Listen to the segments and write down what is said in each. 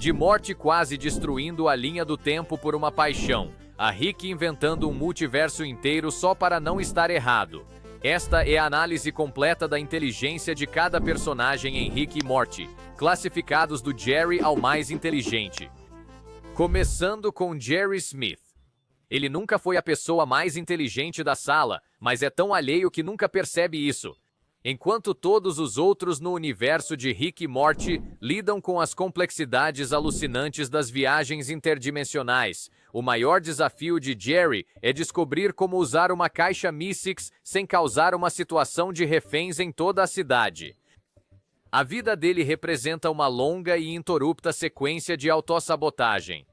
De Morty quase destruindo a linha do tempo por uma paixão, a Rick inventando um multiverso inteiro só para não estar errado. Esta é a análise completa da inteligência de cada personagem em Rick e Morty, classificados do Jerry ao mais inteligente. Começando com Jerry Smith. Ele nunca foi a pessoa mais inteligente da sala, mas é tão alheio que nunca percebe isso. Enquanto todos os outros no universo de Rick e Morty lidam com as complexidades alucinantes das viagens interdimensionais, o maior desafio de Jerry é descobrir como usar uma caixa Mystics sem causar uma situação de reféns em toda a cidade. A vida dele representa uma longa e ininterrupta sequência de autossabotagem.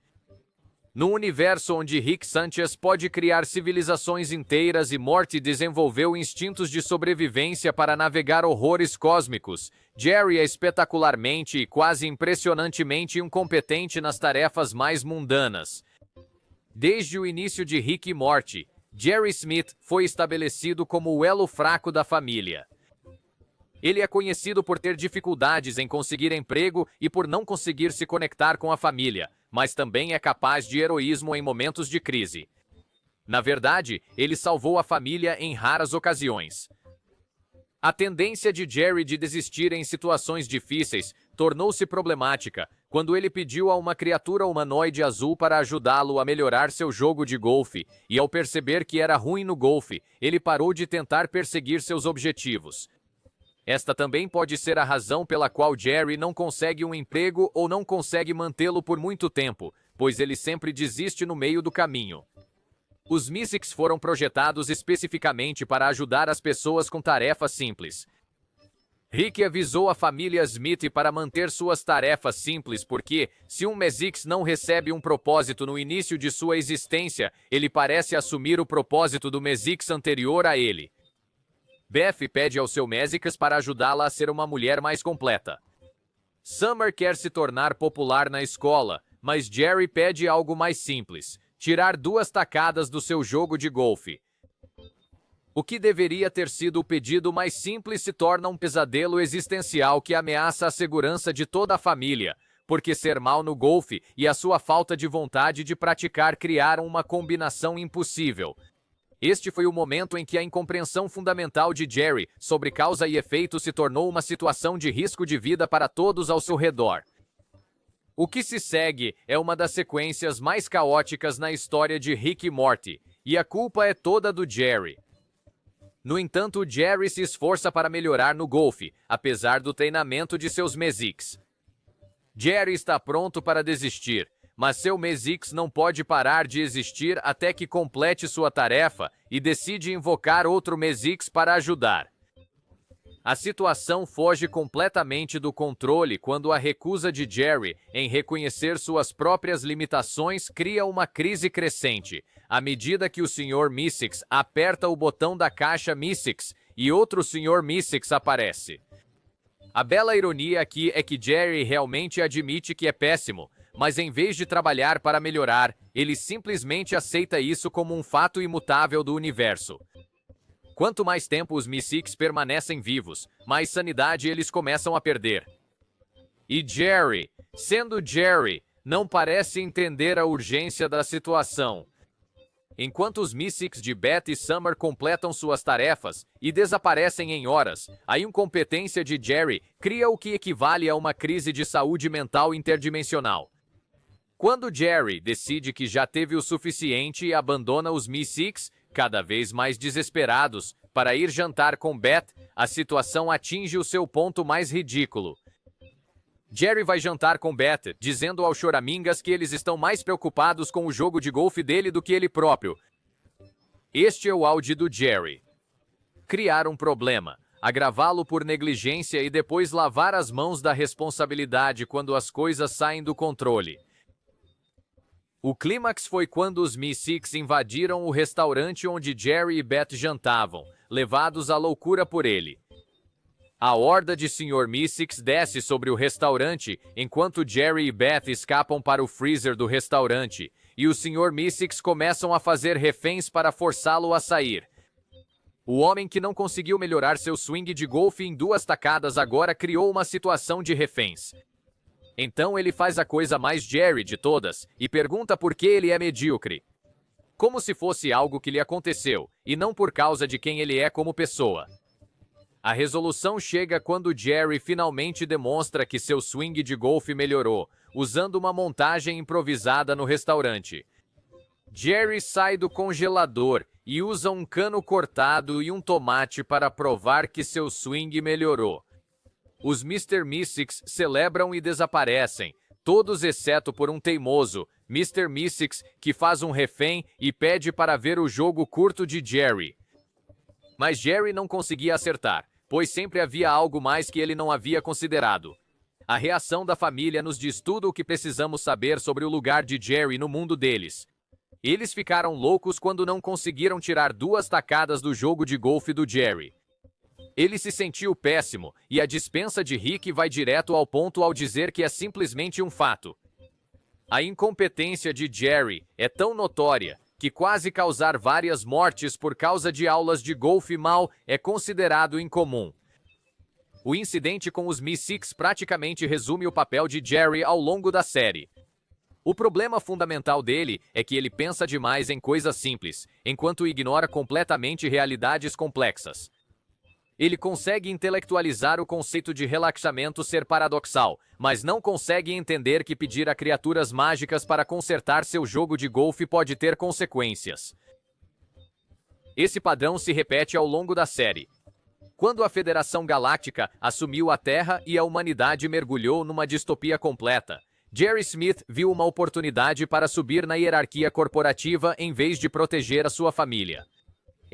Num universo onde Rick Sanchez pode criar civilizações inteiras e Morty desenvolveu instintos de sobrevivência para navegar horrores cósmicos, Jerry é espetacularmente e quase impressionantemente incompetente nas tarefas mais mundanas. Desde o início de Rick e Morty, Jerry Smith foi estabelecido como o elo fraco da família. Ele é conhecido por ter dificuldades em conseguir emprego e por não conseguir se conectar com a família, mas também é capaz de heroísmo em momentos de crise. Na verdade, ele salvou a família em raras ocasiões. A tendência de Jerry de desistir em situações difíceis tornou-se problemática quando ele pediu a uma criatura humanoide azul para ajudá-lo a melhorar seu jogo de golfe, e ao perceber que era ruim no golfe, ele parou de tentar perseguir seus objetivos. Esta também pode ser a razão pela qual Jerry não consegue um emprego ou não consegue mantê-lo por muito tempo, pois ele sempre desiste no meio do caminho. Os Mystics foram projetados especificamente para ajudar as pessoas com tarefas simples. Rick avisou a família Smith para manter suas tarefas simples porque, se um Mystics não recebe um propósito no início de sua existência, ele parece assumir o propósito do Mystics anterior a ele. Beth pede ao seu Mystics para ajudá-la a ser uma mulher mais completa. Summer quer se tornar popular na escola, mas Jerry pede algo mais simples: tirar 2 tacadas do seu jogo de golfe. O que deveria ter sido o pedido mais simples se torna um pesadelo existencial que ameaça a segurança de toda a família, porque ser mal no golfe e a sua falta de vontade de praticar criaram uma combinação impossível. Este foi o momento em que a incompreensão fundamental de Jerry sobre causa e efeito se tornou uma situação de risco de vida para todos ao seu redor. O que se segue é uma das sequências mais caóticas na história de Rick e Morty, e a culpa é toda do Jerry. No entanto, Jerry se esforça para melhorar no golfe, apesar do treinamento de seus Mystics. Jerry está pronto para desistir, mas seu Mystics não pode parar de existir até que complete sua tarefa e decide invocar outro Mystics para ajudar. A situação foge completamente do controle quando a recusa de Jerry em reconhecer suas próprias limitações cria uma crise crescente, à medida que o Sr. Mystics aperta o botão da caixa Mystics e outro Sr. Mystics aparece. A bela ironia aqui é que Jerry realmente admite que é péssimo, mas em vez de trabalhar para melhorar, ele simplesmente aceita isso como um fato imutável do universo. Quanto mais tempo os Mystics permanecem vivos, mais sanidade eles começam a perder. E Jerry, sendo Jerry, não parece entender a urgência da situação. Enquanto os Mystics de Beth e Summer completam suas tarefas e desaparecem em horas, a incompetência de Jerry cria o que equivale a uma crise de saúde mental interdimensional. Quando Jerry decide que já teve o suficiente e abandona os Mystics, cada vez mais desesperados, para ir jantar com Beth, a situação atinge o seu ponto mais ridículo. Jerry vai jantar com Beth, dizendo aos choramingas que eles estão mais preocupados com o jogo de golfe dele do que ele próprio. Este é o auge do Jerry. Criar um problema, agravá-lo por negligência e depois lavar as mãos da responsabilidade quando as coisas saem do controle. O clímax foi quando os Mystics invadiram o restaurante onde Jerry e Beth jantavam, levados à loucura por ele. A horda de Sr. Mystics desce sobre o restaurante enquanto Jerry e Beth escapam para o freezer do restaurante, e os Sr. Mystics começam a fazer reféns para forçá-lo a sair. O homem que não conseguiu melhorar seu swing de golfe em 2 tacadas agora criou uma situação de reféns. Então ele faz a coisa mais Jerry de todas e pergunta por que ele é medíocre. Como se fosse algo que lhe aconteceu, e não por causa de quem ele é como pessoa. A resolução chega quando Jerry finalmente demonstra que seu swing de golfe melhorou, usando uma montagem improvisada no restaurante. Jerry sai do congelador e usa um cano cortado e um tomate para provar que seu swing melhorou. Os Mr. Mystics celebram e desaparecem, todos exceto por um teimoso, Mr. Mystics, que faz um refém e pede para ver o jogo curto de Jerry. Mas Jerry não conseguia acertar, pois sempre havia algo mais que ele não havia considerado. A reação da família nos diz tudo o que precisamos saber sobre o lugar de Jerry no mundo deles. Eles ficaram loucos quando não conseguiram tirar 2 tacadas do jogo de golfe do Jerry. Ele se sentiu péssimo, e a dispensa de Rick vai direto ao ponto ao dizer que é simplesmente um fato. A incompetência de Jerry é tão notória que quase causar várias mortes por causa de aulas de golfe mal é considerado incomum. O incidente com os Mystics praticamente resume o papel de Jerry ao longo da série. O problema fundamental dele é que ele pensa demais em coisas simples, enquanto ignora completamente realidades complexas. Ele consegue intelectualizar o conceito de relaxamento ser paradoxal, mas não consegue entender que pedir a criaturas mágicas para consertar seu jogo de golfe pode ter consequências. Esse padrão se repete ao longo da série. Quando a Federação Galáctica assumiu a Terra e a humanidade mergulhou numa distopia completa, Jerry Smith viu uma oportunidade para subir na hierarquia corporativa em vez de proteger a sua família.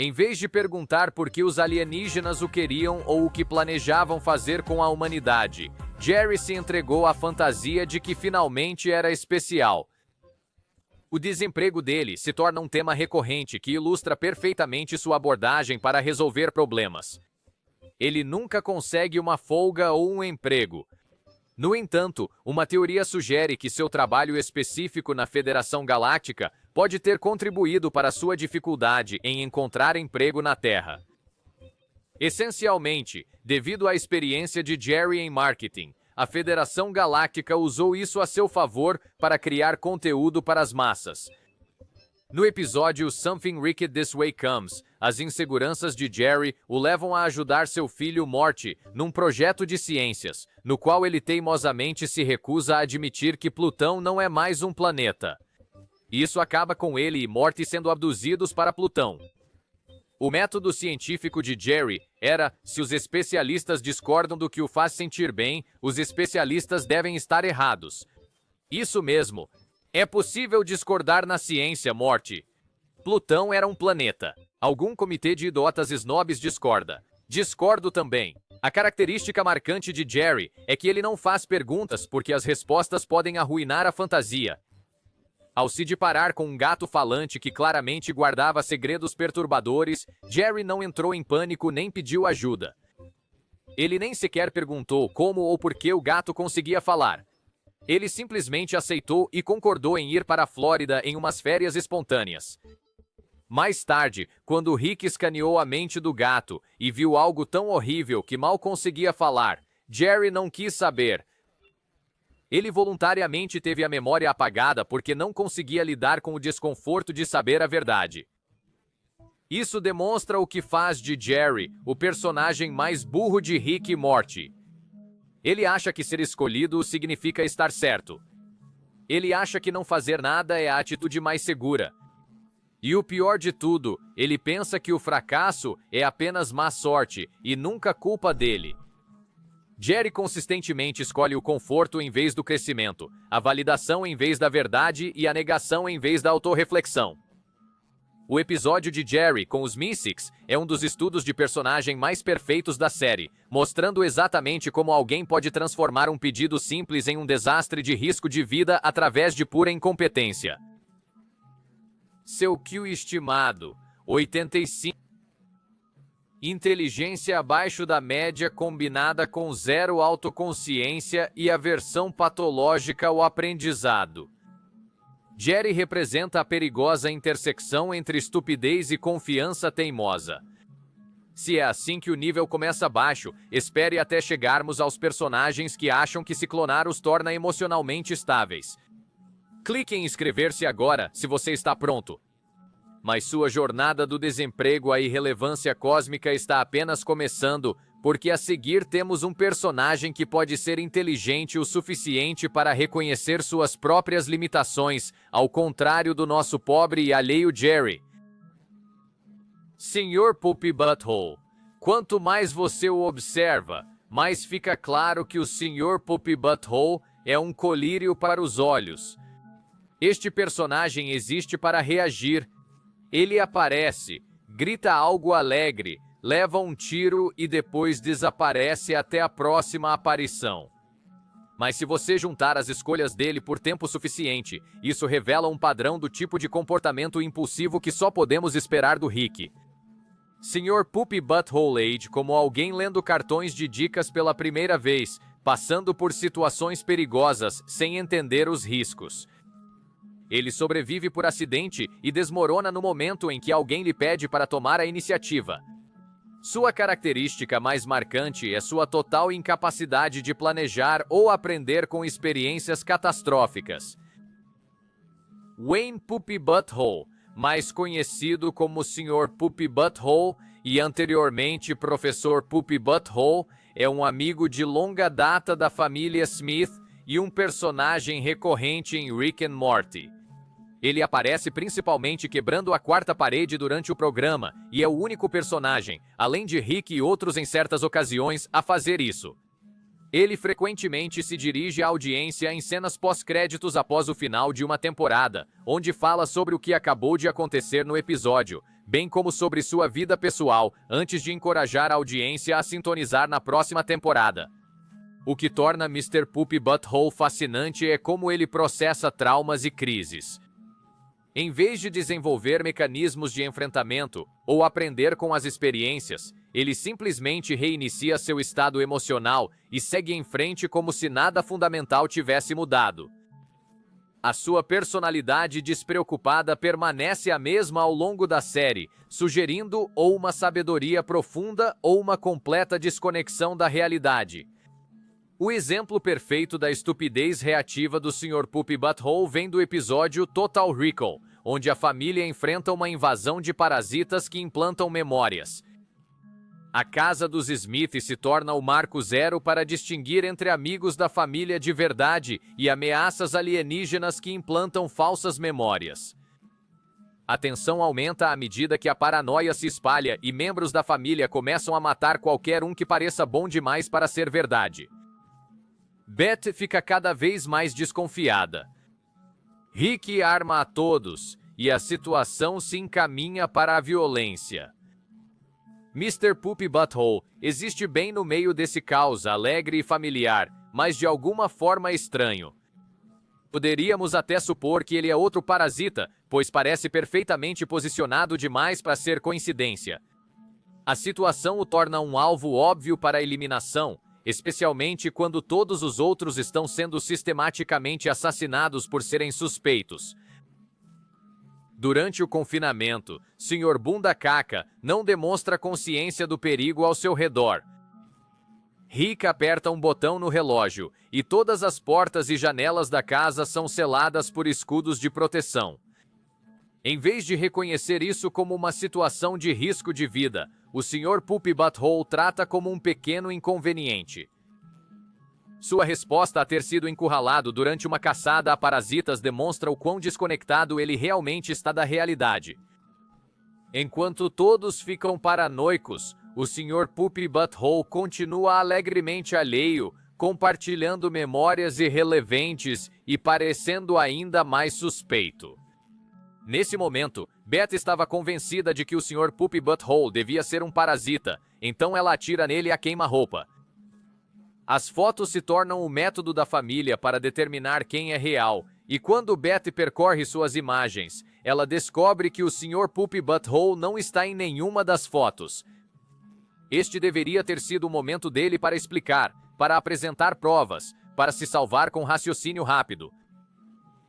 Em vez de perguntar por que os alienígenas o queriam ou o que planejavam fazer com a humanidade, Jerry se entregou à fantasia de que finalmente era especial. O desemprego dele se torna um tema recorrente que ilustra perfeitamente sua abordagem para resolver problemas. Ele nunca consegue uma folga ou um emprego. No entanto, uma teoria sugere que seu trabalho específico na Federação Galáctica pode ter contribuído para sua dificuldade em encontrar emprego na Terra. Essencialmente, devido à experiência de Jerry em marketing, a Federação Galáctica usou isso a seu favor para criar conteúdo para as massas. No episódio Something Wicked This Way Comes, as inseguranças de Jerry o levam a ajudar seu filho Morty num projeto de ciências, no qual ele teimosamente se recusa a admitir que Plutão não é mais um planeta. Isso acaba com ele e Morty sendo abduzidos para Plutão. O método científico de Jerry era: se os especialistas discordam do que o faz sentir bem, os especialistas devem estar errados. Isso mesmo. É possível discordar na ciência, Morty. Plutão era um planeta. Algum comitê de idiotas snobs discorda. Discordo também. A característica marcante de Jerry é que ele não faz perguntas porque as respostas podem arruinar a fantasia. Ao se deparar com um gato falante que claramente guardava segredos perturbadores, Jerry não entrou em pânico nem pediu ajuda. Ele nem sequer perguntou como ou por que o gato conseguia falar. Ele simplesmente aceitou e concordou em ir para a Flórida em umas férias espontâneas. Mais tarde, quando Rick escaneou a mente do gato e viu algo tão horrível que mal conseguia falar, Jerry não quis saber. Ele voluntariamente teve a memória apagada porque não conseguia lidar com o desconforto de saber a verdade. Isso demonstra o que faz de Jerry o personagem mais burro de Rick e Morty. Ele acha que ser escolhido significa estar certo. Ele acha que não fazer nada é a atitude mais segura. E o pior de tudo, ele pensa que o fracasso é apenas má sorte e nunca culpa dele. Jerry consistentemente escolhe o conforto em vez do crescimento, a validação em vez da verdade e a negação em vez da autorreflexão. O episódio de Jerry com os Mystics é um dos estudos de personagem mais perfeitos da série, mostrando exatamente como alguém pode transformar um pedido simples em um desastre de risco de vida através de pura incompetência. Seu Q estimado, 85. Inteligência abaixo da média combinada com zero autoconsciência e aversão patológica ao aprendizado. Jerry representa a perigosa intersecção entre estupidez e confiança teimosa. Se é assim que o nível começa baixo, espere até chegarmos aos personagens que acham que se clonar os torna emocionalmente estáveis. Clique em inscrever-se agora, se você está pronto. Mas sua jornada do desemprego à irrelevância cósmica está apenas começando, porque a seguir temos um personagem que pode ser inteligente o suficiente para reconhecer suas próprias limitações, ao contrário do nosso pobre e alheio Jerry. Sr. Poopy Butthole. Quanto mais você o observa, mais fica claro que o Sr. Poopy Butthole é um colírio para os olhos. Este personagem existe para reagir. Ele aparece, grita algo alegre, leva um tiro e depois desaparece até a próxima aparição. Mas se você juntar as escolhas dele por tempo suficiente, isso revela um padrão do tipo de comportamento impulsivo que só podemos esperar do Rick. Sr. Poopy Butthole age como alguém lendo cartões de dicas pela primeira vez, passando por situações perigosas sem entender os riscos. Ele sobrevive por acidente e desmorona no momento em que alguém lhe pede para tomar a iniciativa. Sua característica mais marcante é sua total incapacidade de planejar ou aprender com experiências catastróficas. Wayne Poopy Butthole, mais conhecido como Sr. Poopy Butthole e anteriormente Professor Poopy Butthole, é um amigo de longa data da família Smith e um personagem recorrente em Rick and Morty. Ele aparece principalmente quebrando a quarta parede durante o programa e é o único personagem, além de Rick e outros em certas ocasiões, a fazer isso. Ele frequentemente se dirige à audiência em cenas pós-créditos após o final de uma temporada, onde fala sobre o que acabou de acontecer no episódio, bem como sobre sua vida pessoal, antes de encorajar a audiência a sintonizar na próxima temporada. O que torna Mr. Poopy Butthole fascinante é como ele processa traumas e crises. Em vez de desenvolver mecanismos de enfrentamento ou aprender com as experiências, ele simplesmente reinicia seu estado emocional e segue em frente como se nada fundamental tivesse mudado. A sua personalidade despreocupada permanece a mesma ao longo da série, sugerindo ou uma sabedoria profunda ou uma completa desconexão da realidade. O exemplo perfeito da estupidez reativa do Sr. Poopy Butthole vem do episódio Total Recall, onde a família enfrenta uma invasão de parasitas que implantam memórias. A casa dos Smith se torna o marco zero para distinguir entre amigos da família de verdade e ameaças alienígenas que implantam falsas memórias. A tensão aumenta à medida que a paranoia se espalha e membros da família começam a matar qualquer um que pareça bom demais para ser verdade. Beth fica cada vez mais desconfiada. Rick arma a todos e a situação se encaminha para a violência. Mr. Poopy Butthole existe bem no meio desse caos alegre e familiar, mas de alguma forma estranho. Poderíamos até supor que ele é outro parasita, pois parece perfeitamente posicionado demais para ser coincidência. A situação o torna um alvo óbvio para a eliminação, especialmente quando todos os outros estão sendo sistematicamente assassinados por serem suspeitos. Durante o confinamento, Sr. Bunda Caca não demonstra consciência do perigo ao seu redor. Rick aperta um botão no relógio e todas as portas e janelas da casa são seladas por escudos de proteção. Em vez de reconhecer isso como uma situação de risco de vida, o Sr. Poopy Butthole trata como um pequeno inconveniente. Sua resposta a ter sido encurralado durante uma caçada a parasitas demonstra o quão desconectado ele realmente está da realidade. Enquanto todos ficam paranoicos, o Sr. Poopy Butthole continua alegremente alheio, compartilhando memórias irrelevantes e parecendo ainda mais suspeito. Nesse momento, Beth estava convencida de que o Sr. Poopy Butthole devia ser um parasita, então ela atira nele a queima-roupa. As fotos se tornam o método da família para determinar quem é real, e quando Beth percorre suas imagens, ela descobre que o Sr. Poopy Butthole não está em nenhuma das fotos. Este deveria ter sido o momento dele para explicar, para apresentar provas, para se salvar com raciocínio rápido.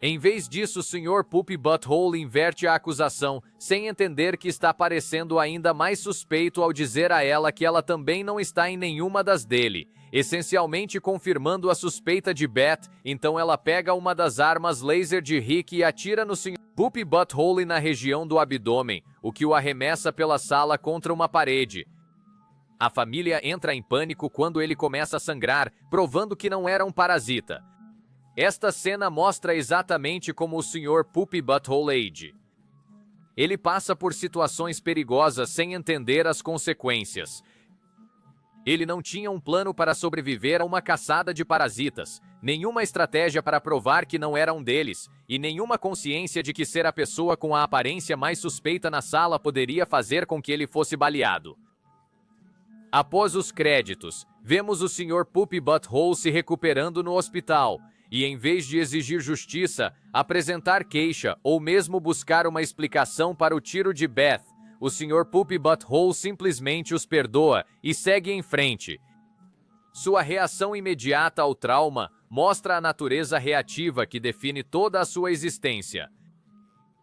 Em vez disso, o Sr. Poopy Butthole inverte a acusação, sem entender que está parecendo ainda mais suspeito ao dizer a ela que ela também não está em nenhuma das dele, essencialmente confirmando a suspeita de Beth. Então ela pega uma das armas laser de Rick e atira no Sr. Poopy Butthole na região do abdômen, o que o arremessa pela sala contra uma parede. A família entra em pânico quando ele começa a sangrar, provando que não era um parasita. Esta cena mostra exatamente como o Sr. Poopy Butthole age. Ele passa por situações perigosas sem entender as consequências. Ele não tinha um plano para sobreviver a uma caçada de parasitas, nenhuma estratégia para provar que não era um deles, e nenhuma consciência de que ser a pessoa com a aparência mais suspeita na sala poderia fazer com que ele fosse baleado. Após os créditos, vemos o Sr. Poopy Butthole se recuperando no hospital, e em vez de exigir justiça, apresentar queixa ou mesmo buscar uma explicação para o tiro de Beth, o Sr. Poopy Butthole simplesmente os perdoa e segue em frente. Sua reação imediata ao trauma mostra a natureza reativa que define toda a sua existência.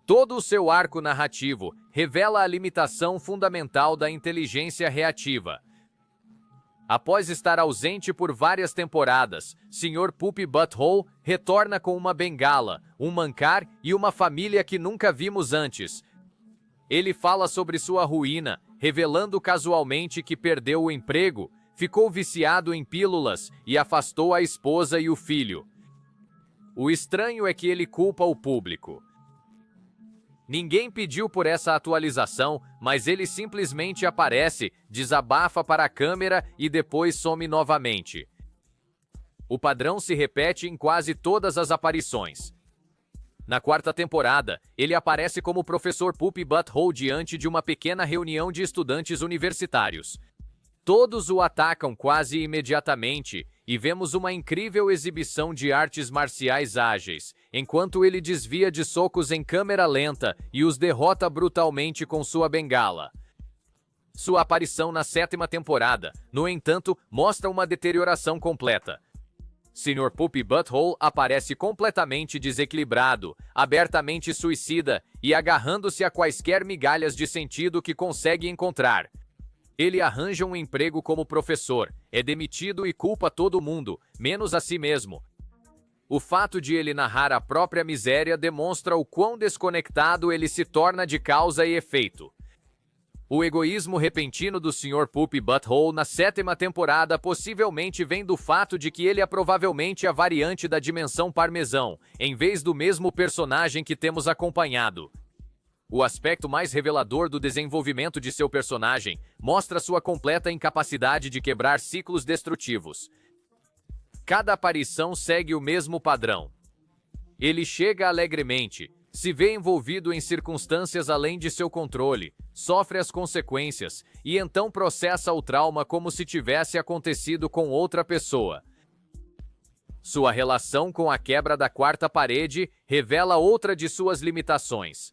Todo o seu arco narrativo revela a limitação fundamental da inteligência reativa. Após estar ausente por várias temporadas, Sr. Poopy Butthole retorna com uma bengala, um mancar e uma família que nunca vimos antes. Ele fala sobre sua ruína, revelando casualmente que perdeu o emprego, ficou viciado em pílulas e afastou a esposa e o filho. O estranho é que ele culpa o público. Ninguém pediu por essa atualização, mas ele simplesmente aparece, desabafa para a câmera e depois some novamente. O padrão se repete em quase todas as aparições. Na quarta temporada, ele aparece como Professor Poopy Butthole diante de uma pequena reunião de estudantes universitários. Todos o atacam quase imediatamente, e vemos uma incrível exibição de artes marciais ágeis, enquanto ele desvia de socos em câmera lenta e os derrota brutalmente com sua bengala. Sua aparição na sétima temporada, no entanto, mostra uma deterioração completa. Sr. Poopy Butthole aparece completamente desequilibrado, abertamente suicida e agarrando-se a quaisquer migalhas de sentido que consegue encontrar. Ele arranja um emprego como professor, é demitido e culpa todo mundo, menos a si mesmo. O fato de ele narrar a própria miséria demonstra o quão desconectado ele se torna de causa e efeito. O egoísmo repentino do Sr. Poopy Butthole na sétima temporada possivelmente vem do fato de que ele é provavelmente a variante da dimensão parmesão, em vez do mesmo personagem que temos acompanhado. O aspecto mais revelador do desenvolvimento de seu personagem mostra sua completa incapacidade de quebrar ciclos destrutivos. Cada aparição segue o mesmo padrão. Ele chega alegremente, se vê envolvido em circunstâncias além de seu controle, sofre as consequências e então processa o trauma como se tivesse acontecido com outra pessoa. Sua relação com a quebra da quarta parede revela outra de suas limitações.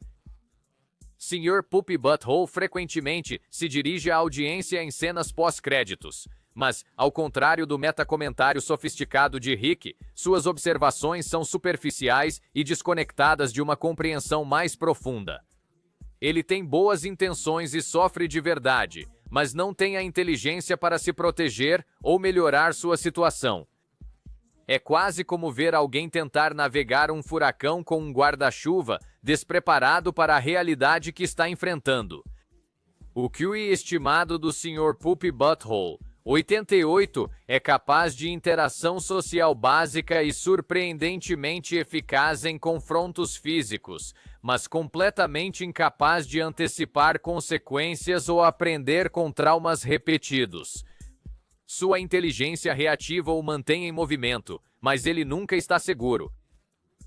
Sr. Poopy Butthole frequentemente se dirige à audiência em cenas pós-créditos, mas, ao contrário do metacomentário sofisticado de Rick, suas observações são superficiais e desconectadas de uma compreensão mais profunda. Ele tem boas intenções e sofre de verdade, mas não tem a inteligência para se proteger ou melhorar sua situação. É quase como ver alguém tentar navegar um furacão com um guarda-chuva, despreparado para a realidade que está enfrentando. O QI estimado do Sr. Poopy Butthole, 88, é capaz de interação social básica e surpreendentemente eficaz em confrontos físicos, mas completamente incapaz de antecipar consequências ou aprender com traumas repetidos. Sua inteligência reativa o mantém em movimento, mas ele nunca está seguro.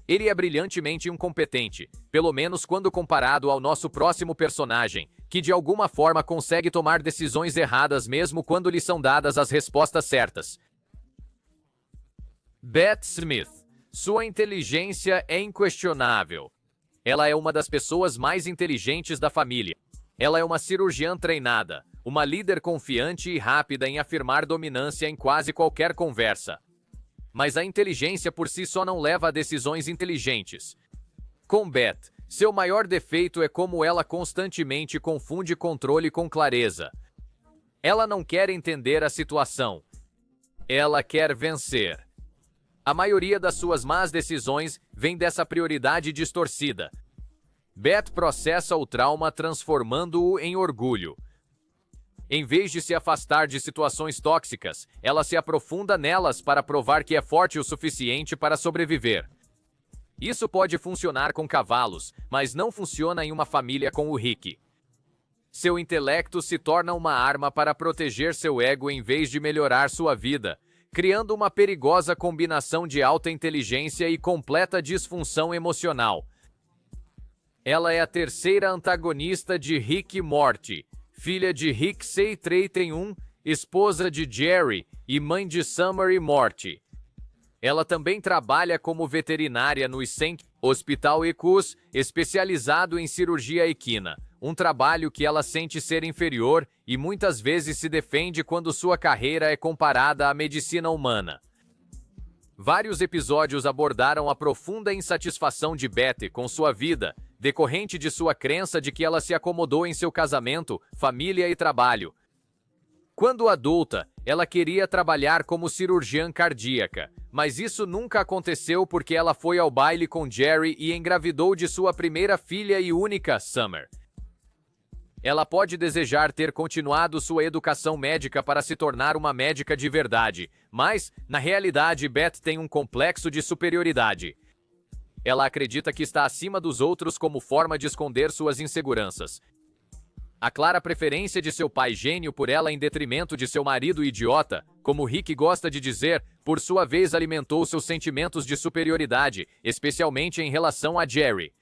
Ele é brilhantemente incompetente, pelo menos quando comparado ao nosso próximo personagem, que de alguma forma consegue tomar decisões erradas mesmo quando lhe são dadas as respostas certas. Beth Smith. Sua inteligência é inquestionável. Ela é uma das pessoas mais inteligentes da família. Ela é uma cirurgiã treinada, uma líder confiante e rápida em afirmar dominância em quase qualquer conversa. mas a inteligência por si só não leva a decisões inteligentes. Com Beth, seu maior defeito é como ela constantemente confunde controle com clareza. Ela não quer entender a situação. Ela quer vencer. A maioria das suas más decisões vem dessa prioridade distorcida. Beth processa o trauma transformando-o em orgulho. Em vez de se afastar de situações tóxicas, ela se aprofunda nelas para provar que é forte o suficiente para sobreviver. Isso pode funcionar com cavalos, mas não funciona em uma família com o Rick. Seu intelecto se torna uma arma para proteger seu ego em vez de melhorar sua vida, criando uma perigosa combinação de alta inteligência e completa disfunção emocional. Ela é a terceira antagonista de Rick e Morty, filha de Rick C31, esposa de Jerry e mãe de Summer e Morty. Ela também trabalha como veterinária no St. Hospital Equus, especializado em cirurgia equina, um trabalho que ela sente ser inferior e muitas vezes se defende quando sua carreira é comparada à medicina humana. Vários episódios abordaram a profunda insatisfação de Beth com sua vida, decorrente de sua crença de que ela se acomodou em seu casamento, família e trabalho. Quando adulta, ela queria trabalhar como cirurgiã cardíaca, mas isso nunca aconteceu porque ela foi ao baile com Jerry e engravidou de sua primeira filha e única, Summer. Ela pode desejar ter continuado sua educação médica para se tornar uma médica de verdade, mas, na realidade, Beth tem um complexo de superioridade. Ela acredita que está acima dos outros como forma de esconder suas inseguranças. A clara preferência de seu pai gênio por ela em detrimento de seu marido idiota, como Rick gosta de dizer, por sua vez alimentou seus sentimentos de superioridade, especialmente em relação a Jerry.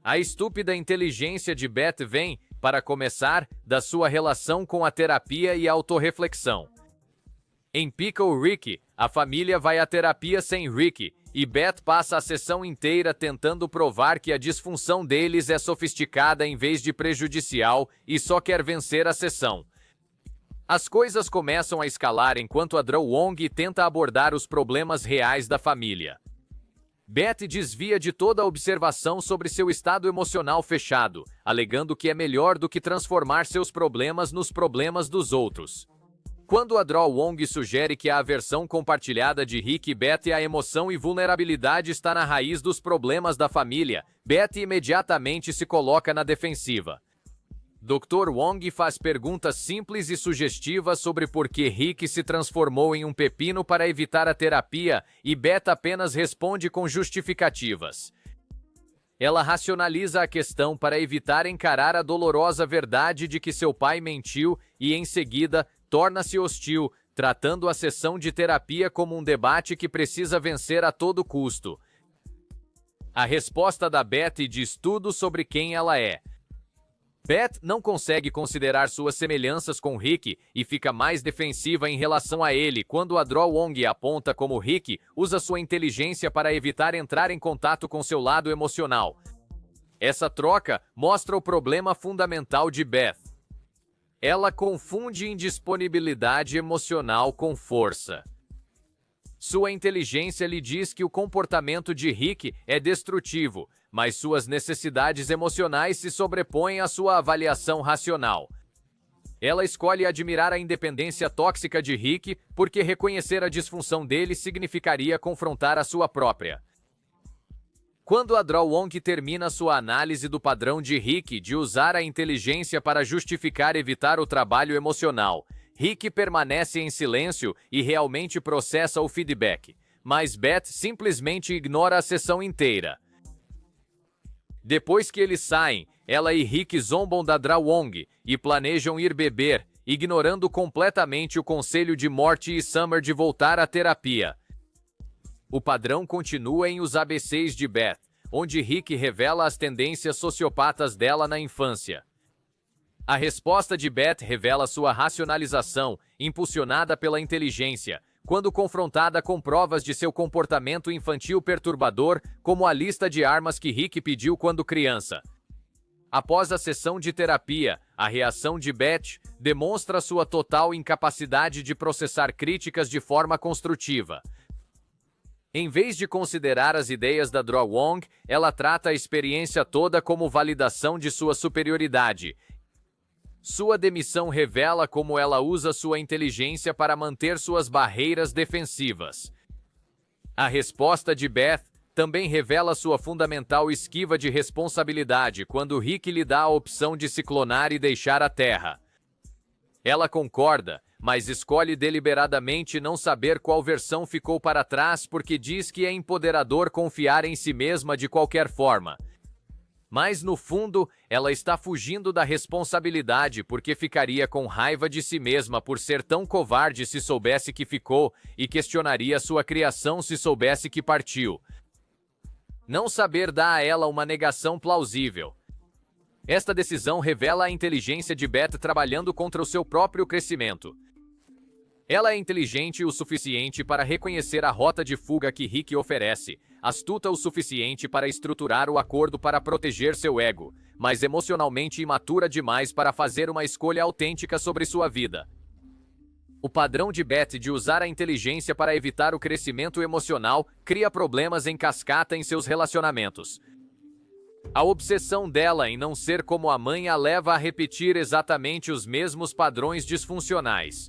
A estúpida inteligência de Beth vem, para começar, da sua relação com a terapia e a autorreflexão. Em Pickle Rick, a família vai à terapia sem Rick, e Beth passa a sessão inteira tentando provar que a disfunção deles é sofisticada em vez de prejudicial e só quer vencer a sessão. As coisas começam a escalar enquanto a Drew Wong tenta abordar os problemas reais da família. Beth desvia de toda a observação sobre seu estado emocional fechado, alegando que é melhor do que transformar seus problemas nos problemas dos outros. Quando a Drew Wong sugere que a aversão compartilhada de Rick e Beth à emoção e vulnerabilidade está na raiz dos problemas da família, Beth imediatamente se coloca na defensiva. Dr. Wong faz perguntas simples e sugestivas sobre por que Rick se transformou em um pepino para evitar a terapia e Beth apenas responde com justificativas. Ela racionaliza a questão para evitar encarar a dolorosa verdade de que seu pai mentiu e, em seguida, torna-se hostil, tratando a sessão de terapia como um debate que precisa vencer a todo custo. A resposta da Beth diz tudo sobre quem ela é. Beth não consegue considerar suas semelhanças com Rick e fica mais defensiva em relação a ele quando a Drew Wong aponta como Rick usa sua inteligência para evitar entrar em contato com seu lado emocional. Essa troca mostra o problema fundamental de Beth. Ela confunde indisponibilidade emocional com força. Sua inteligência lhe diz que o comportamento de Rick é destrutivo, mas suas necessidades emocionais se sobrepõem à sua avaliação racional. Ela escolhe admirar a independência tóxica de Rick porque reconhecer a disfunção dele significaria confrontar a sua própria. Quando a Drew Wong termina sua análise do padrão de Rick de usar a inteligência para justificar evitar o trabalho emocional, Rick permanece em silêncio e realmente processa o feedback, mas Beth simplesmente ignora a sessão inteira. Depois que eles saem, ela e Rick zombam da Drew Wong e planejam ir beber, ignorando completamente o conselho de Morty e Summer de voltar à terapia. O padrão continua em Os ABCs de Beth, onde Rick revela as tendências sociopatas dela na infância. A resposta de Beth revela sua racionalização, impulsionada pela inteligência, quando confrontada com provas de seu comportamento infantil perturbador, como a lista de armas que Rick pediu quando criança. Após a sessão de terapia, a reação de Beth demonstra sua total incapacidade de processar críticas de forma construtiva. Em vez de considerar as ideias da Draw Wong, ela trata a experiência toda como validação de sua superioridade. Sua demissão revela como ela usa sua inteligência para manter suas barreiras defensivas. A resposta de Beth também revela sua fundamental esquiva de responsabilidade quando Rick lhe dá a opção de se clonar e deixar a Terra. Ela concorda, mas escolhe deliberadamente não saber qual versão ficou para trás porque diz que é empoderador confiar em si mesma de qualquer forma. Mas, no fundo, ela está fugindo da responsabilidade porque ficaria com raiva de si mesma por ser tão covarde se soubesse que ficou e questionaria sua criação se soubesse que partiu. Não saber dá a ela uma negação plausível. Esta decisão revela a inteligência de Beth trabalhando contra o seu próprio crescimento. Ela é inteligente o suficiente para reconhecer a rota de fuga que Rick oferece, astuta o suficiente para estruturar o acordo para proteger seu ego, mas emocionalmente imatura demais para fazer uma escolha autêntica sobre sua vida. O padrão de Beth de usar a inteligência para evitar o crescimento emocional cria problemas em cascata em seus relacionamentos. A obsessão dela em não ser como a mãe a leva a repetir exatamente os mesmos padrões disfuncionais.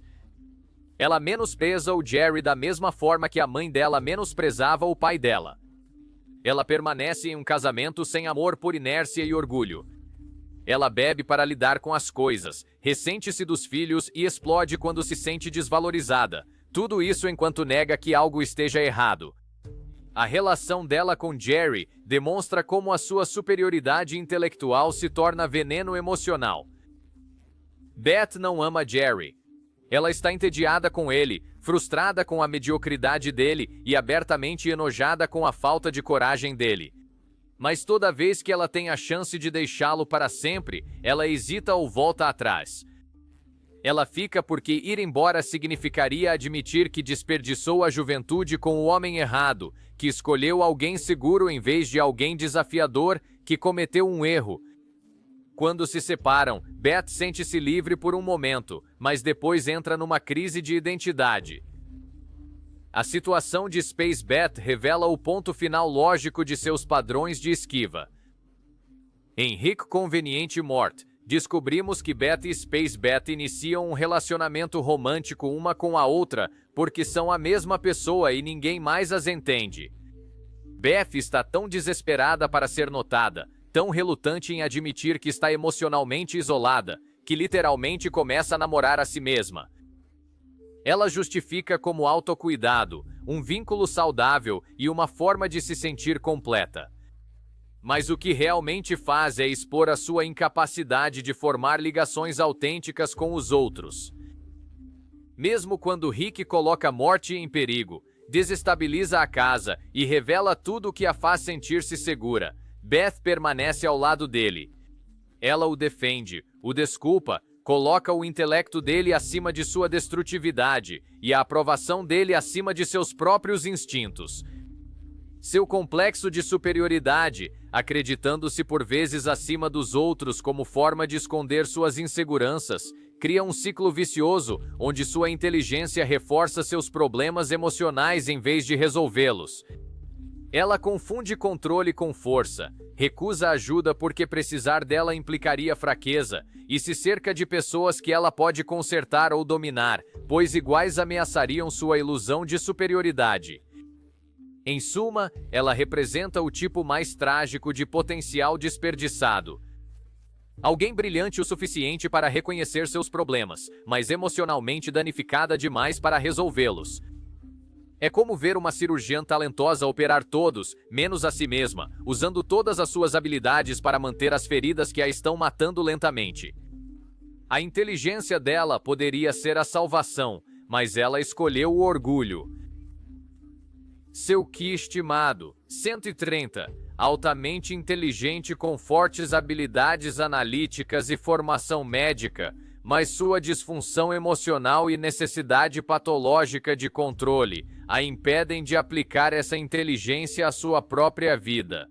Ela menospreza o Jerry da mesma forma que a mãe dela menosprezava o pai dela. Ela permanece em um casamento sem amor por inércia e orgulho. Ela bebe para lidar com as coisas, ressente-se dos filhos e explode quando se sente desvalorizada. Tudo isso enquanto nega que algo esteja errado. A relação dela com Jerry demonstra como a sua superioridade intelectual se torna veneno emocional. Beth não ama Jerry. Ela está entediada com ele, frustrada com a mediocridade dele e abertamente enojada com a falta de coragem dele. Mas toda vez que ela tem a chance de deixá-lo para sempre, ela hesita ou volta atrás. Ela fica porque ir embora significaria admitir que desperdiçou a juventude com o homem errado, que escolheu alguém seguro em vez de alguém desafiador, que cometeu um erro. Quando se separam, Beth sente-se livre por um momento, mas depois entra numa crise de identidade. A situação de Space Beth revela o ponto final lógico de seus padrões de esquiva. Em Rick Convenient Mort, descobrimos que Beth e Space Beth iniciam um relacionamento romântico uma com a outra porque são a mesma pessoa e ninguém mais as entende. Beth está tão desesperada para ser notada, tão relutante em admitir que está emocionalmente isolada, que literalmente começa a namorar a si mesma. Ela justifica como autocuidado, um vínculo saudável e uma forma de se sentir completa. Mas o que realmente faz é expor a sua incapacidade de formar ligações autênticas com os outros. Mesmo quando Rick coloca a morte em perigo, desestabiliza a casa e revela tudo o que a faz sentir-se segura, Beth permanece ao lado dele. Ela o defende, o desculpa, coloca o intelecto dele acima de sua destrutividade e a aprovação dele acima de seus próprios instintos. Seu complexo de superioridade, acreditando-se por vezes acima dos outros como forma de esconder suas inseguranças, cria um ciclo vicioso onde sua inteligência reforça seus problemas emocionais em vez de resolvê-los. Ela confunde controle com força, recusa ajuda porque precisar dela implicaria fraqueza e se cerca de pessoas que ela pode consertar ou dominar, pois iguais ameaçariam sua ilusão de superioridade. Em suma, ela representa o tipo mais trágico de potencial desperdiçado. Alguém brilhante o suficiente para reconhecer seus problemas, mas emocionalmente danificada demais para resolvê-los. É como ver uma cirurgiã talentosa operar todos, menos a si mesma, usando todas as suas habilidades para manter as feridas que a estão matando lentamente. A inteligência dela poderia ser a salvação, mas ela escolheu o orgulho. Seu Ki estimado, 130, altamente inteligente com fortes habilidades analíticas e formação médica, mas sua disfunção emocional e necessidade patológica de controle a impedem de aplicar essa inteligência à sua própria vida.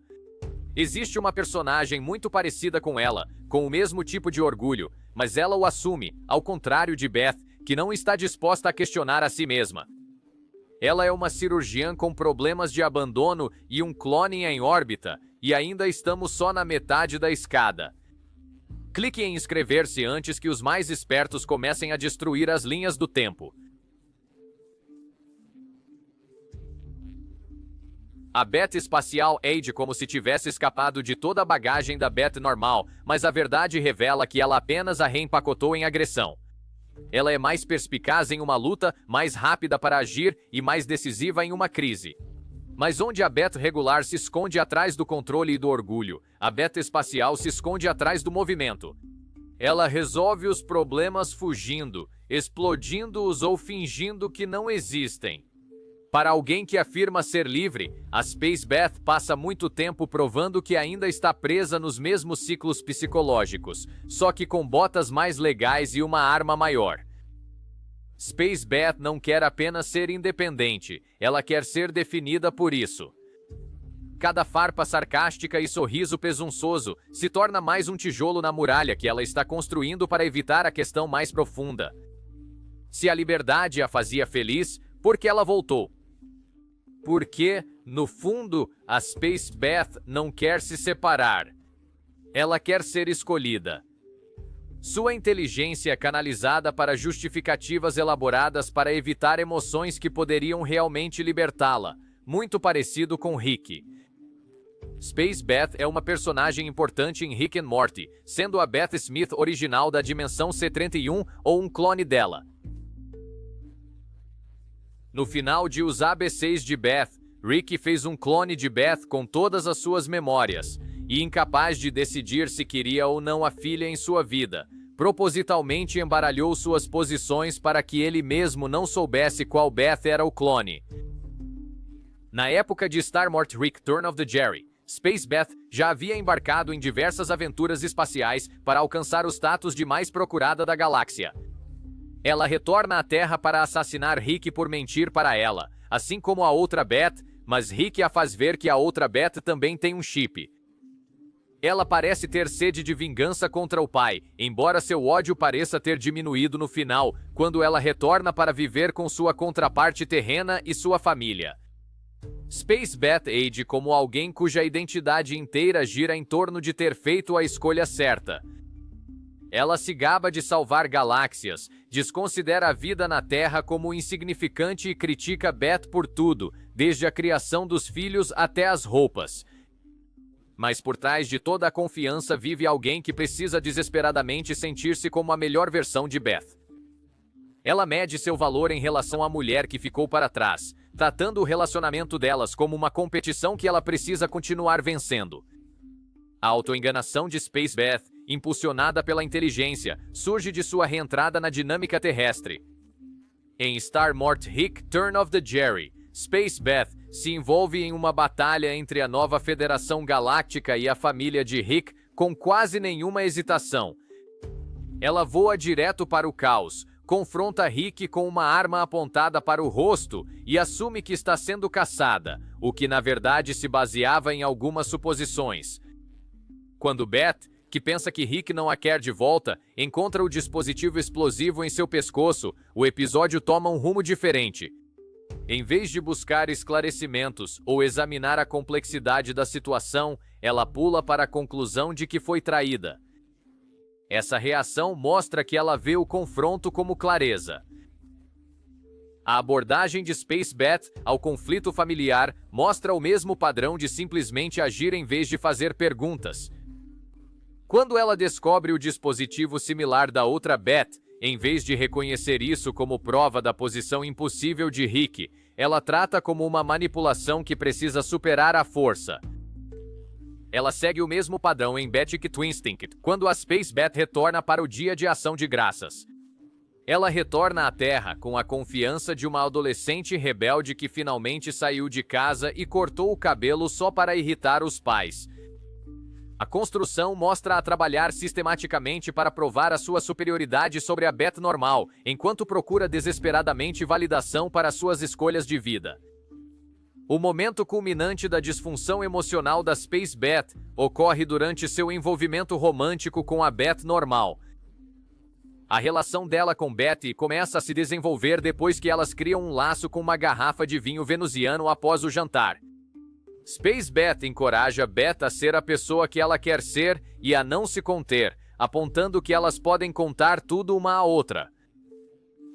Existe uma personagem muito parecida com ela, com o mesmo tipo de orgulho, mas ela o assume, ao contrário de Beth, que não está disposta a questionar a si mesma. Ela é uma cirurgiã com problemas de abandono e um clone em órbita, e ainda estamos só na metade da escada. Clique em inscrever-se antes que os mais espertos comecem a destruir as linhas do tempo. A Beth espacial age como se tivesse escapado de toda a bagagem da Beth normal, mas a verdade revela que ela apenas a reempacotou em agressão. Ela é mais perspicaz em uma luta, mais rápida para agir e mais decisiva em uma crise. Mas onde a Beth regular se esconde atrás do controle e do orgulho, a Beth espacial se esconde atrás do movimento. Ela resolve os problemas fugindo, explodindo-os ou fingindo que não existem. Para alguém que afirma ser livre, a Space Beth passa muito tempo provando que ainda está presa nos mesmos ciclos psicológicos, só que com botas mais legais e uma arma maior. Space Beth não quer apenas ser independente, ela quer ser definida por isso. Cada farpa sarcástica e sorriso presunçoso se torna mais um tijolo na muralha que ela está construindo para evitar a questão mais profunda. Se a liberdade a fazia feliz, por que ela voltou? Porque, no fundo, a Space Beth não quer se separar. Ela quer ser escolhida. Sua inteligência é canalizada para justificativas elaboradas para evitar emoções que poderiam realmente libertá-la, muito parecido com Rick. Space Beth é uma personagem importante em Rick and Morty, sendo a Beth Smith original da dimensão C31 ou um clone dela. No final de Os ABCs de Beth, Rick fez um clone de Beth com todas as suas memórias, e incapaz de decidir se queria ou não a filha em sua vida, propositalmente embaralhou suas posições para que ele mesmo não soubesse qual Beth era o clone. Na época de Star Wars Rick Turn of the Jerry, Space Beth já havia embarcado em diversas aventuras espaciais para alcançar o status de mais procurada da galáxia. Ela retorna à Terra para assassinar Rick por mentir para ela, assim como a outra Beth, mas Rick a faz ver que a outra Beth também tem um chip. Ela parece ter sede de vingança contra o pai, embora seu ódio pareça ter diminuído no final, quando ela retorna para viver com sua contraparte terrena e sua família. Space Beth age como alguém cuja identidade inteira gira em torno de ter feito a escolha certa. Ela se gaba de salvar galáxias, desconsidera a vida na Terra como insignificante e critica Beth por tudo, desde a criação dos filhos até as roupas. Mas por trás de toda a confiança vive alguém que precisa desesperadamente sentir-se como a melhor versão de Beth. Ela mede seu valor em relação à mulher que ficou para trás, tratando o relacionamento delas como uma competição que ela precisa continuar vencendo. A autoenganação de Space Beth, impulsionada pela inteligência, surge de sua reentrada na dinâmica terrestre. Em Star Wars Rick Turn of the Jerry, Space Beth se envolve em uma batalha entre a nova Federação Galáctica e a família de Rick com quase nenhuma hesitação. Ela voa direto para o caos, confronta Rick com uma arma apontada para o rosto e assume que está sendo caçada, o que na verdade se baseava em algumas suposições. Quando Beth, que pensa que Rick não a quer de volta, encontra o dispositivo explosivo em seu pescoço, o episódio toma um rumo diferente. Em vez de buscar esclarecimentos ou examinar a complexidade da situação, ela pula para a conclusão de que foi traída. Essa reação mostra que ela vê o confronto como clareza. A abordagem de Space Beth ao conflito familiar mostra o mesmo padrão de simplesmente agir em vez de fazer perguntas. Quando ela descobre o dispositivo similar da outra Beth, em vez de reconhecer isso como prova da posição impossível de Rick, ela trata como uma manipulação que precisa superar à força. Ela segue o mesmo padrão em Basic Instinct, quando a Space Beth retorna para o Dia de Ação de Graças. Ela retorna à Terra com a confiança de uma adolescente rebelde que finalmente saiu de casa e cortou o cabelo só para irritar os pais. A construção mostra a trabalhar sistematicamente para provar a sua superioridade sobre a Beth normal, enquanto procura desesperadamente validação para suas escolhas de vida. O momento culminante da disfunção emocional da Space Beth ocorre durante seu envolvimento romântico com a Beth normal. A relação dela com Betty começa a se desenvolver depois que elas criam um laço com uma garrafa de vinho venusiano após o jantar. Space Beth encoraja Beth a ser a pessoa que ela quer ser e a não se conter, apontando que elas podem contar tudo uma à outra.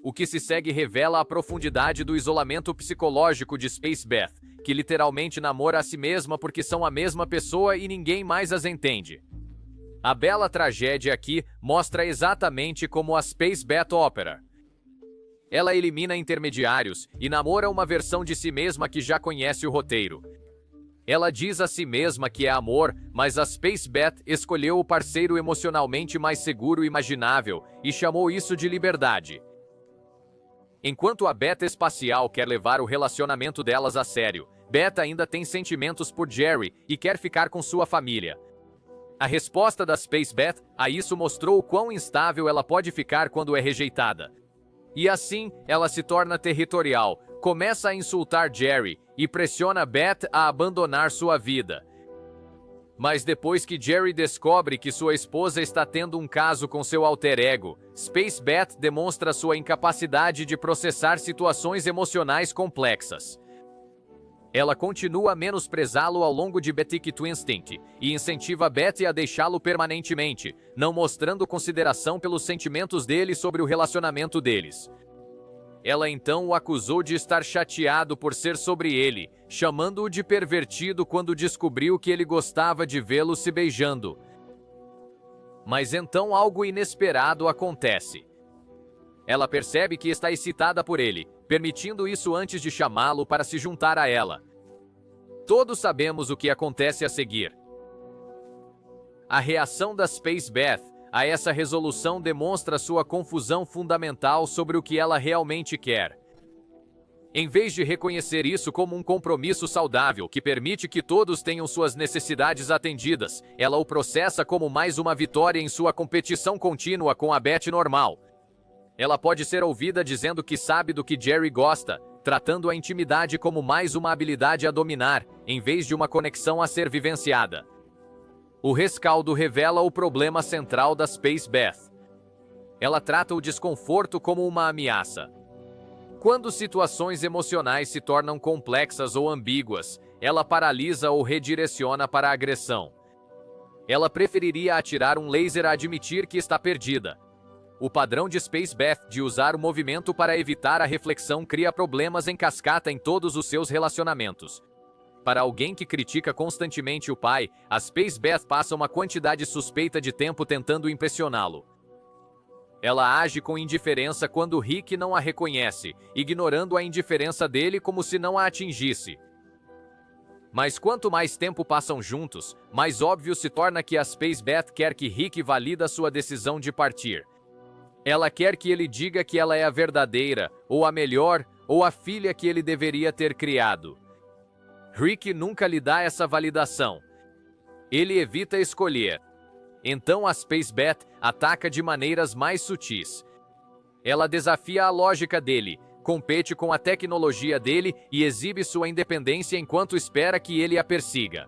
O que se segue revela a profundidade do isolamento psicológico de Space Beth, que literalmente namora a si mesma porque são a mesma pessoa e ninguém mais as entende. A bela tragédia aqui mostra exatamente como a Space Beth opera. Ela elimina intermediários e namora uma versão de si mesma que já conhece o roteiro. Ela diz a si mesma que é amor, mas a Space Beth escolheu o parceiro emocionalmente mais seguro imaginável e chamou isso de liberdade. Enquanto a Beth espacial quer levar o relacionamento delas a sério, Beth ainda tem sentimentos por Jerry e quer ficar com sua família. A resposta da Space Beth a isso mostrou o quão instável ela pode ficar quando é rejeitada. E assim, ela se torna territorial, começa a insultar Jerry e pressiona Beth a abandonar sua vida. Mas depois que Jerry descobre que sua esposa está tendo um caso com seu alter ego, Space Beth demonstra sua incapacidade de processar situações emocionais complexas. Ela continua a menosprezá-lo ao longo de Basic Instinct e incentiva Beth a deixá-lo permanentemente, não mostrando consideração pelos sentimentos dele sobre o relacionamento deles. Ela então o acusou de estar chateado por ser sobre ele, chamando-o de pervertido quando descobriu que ele gostava de vê-lo se beijando. Mas então algo inesperado acontece. Ela percebe que está excitada por ele, permitindo isso antes de chamá-lo para se juntar a ela. Todos sabemos o que acontece a seguir. A reação da Space Beth a essa resolução demonstra sua confusão fundamental sobre o que ela realmente quer. Em vez de reconhecer isso como um compromisso saudável que permite que todos tenham suas necessidades atendidas, ela o processa como mais uma vitória em sua competição contínua com a Beth normal. Ela pode ser ouvida dizendo que sabe do que Jerry gosta, tratando a intimidade como mais uma habilidade a dominar, em vez de uma conexão a ser vivenciada. O rescaldo revela o problema central da Space Beth. Ela trata o desconforto como uma ameaça. Quando situações emocionais se tornam complexas ou ambíguas, ela paralisa ou redireciona para a agressão. Ela preferiria atirar um laser a admitir que está perdida. O padrão de Space Beth de usar o movimento para evitar a reflexão cria problemas em cascata em todos os seus relacionamentos. Para alguém que critica constantemente o pai, a Space Beth passa uma quantidade suspeita de tempo tentando impressioná-lo. Ela age com indiferença quando Rick não a reconhece, ignorando a indiferença dele como se não a atingisse. Mas quanto mais tempo passam juntos, mais óbvio se torna que a Space Beth quer que Rick valida sua decisão de partir. Ela quer que ele diga que ela é a verdadeira, ou a melhor, ou a filha que ele deveria ter criado. Rick nunca lhe dá essa validação. Ele evita escolher. Então a Space Beth ataca de maneiras mais sutis. Ela desafia a lógica dele, compete com a tecnologia dele e exibe sua independência enquanto espera que ele a persiga.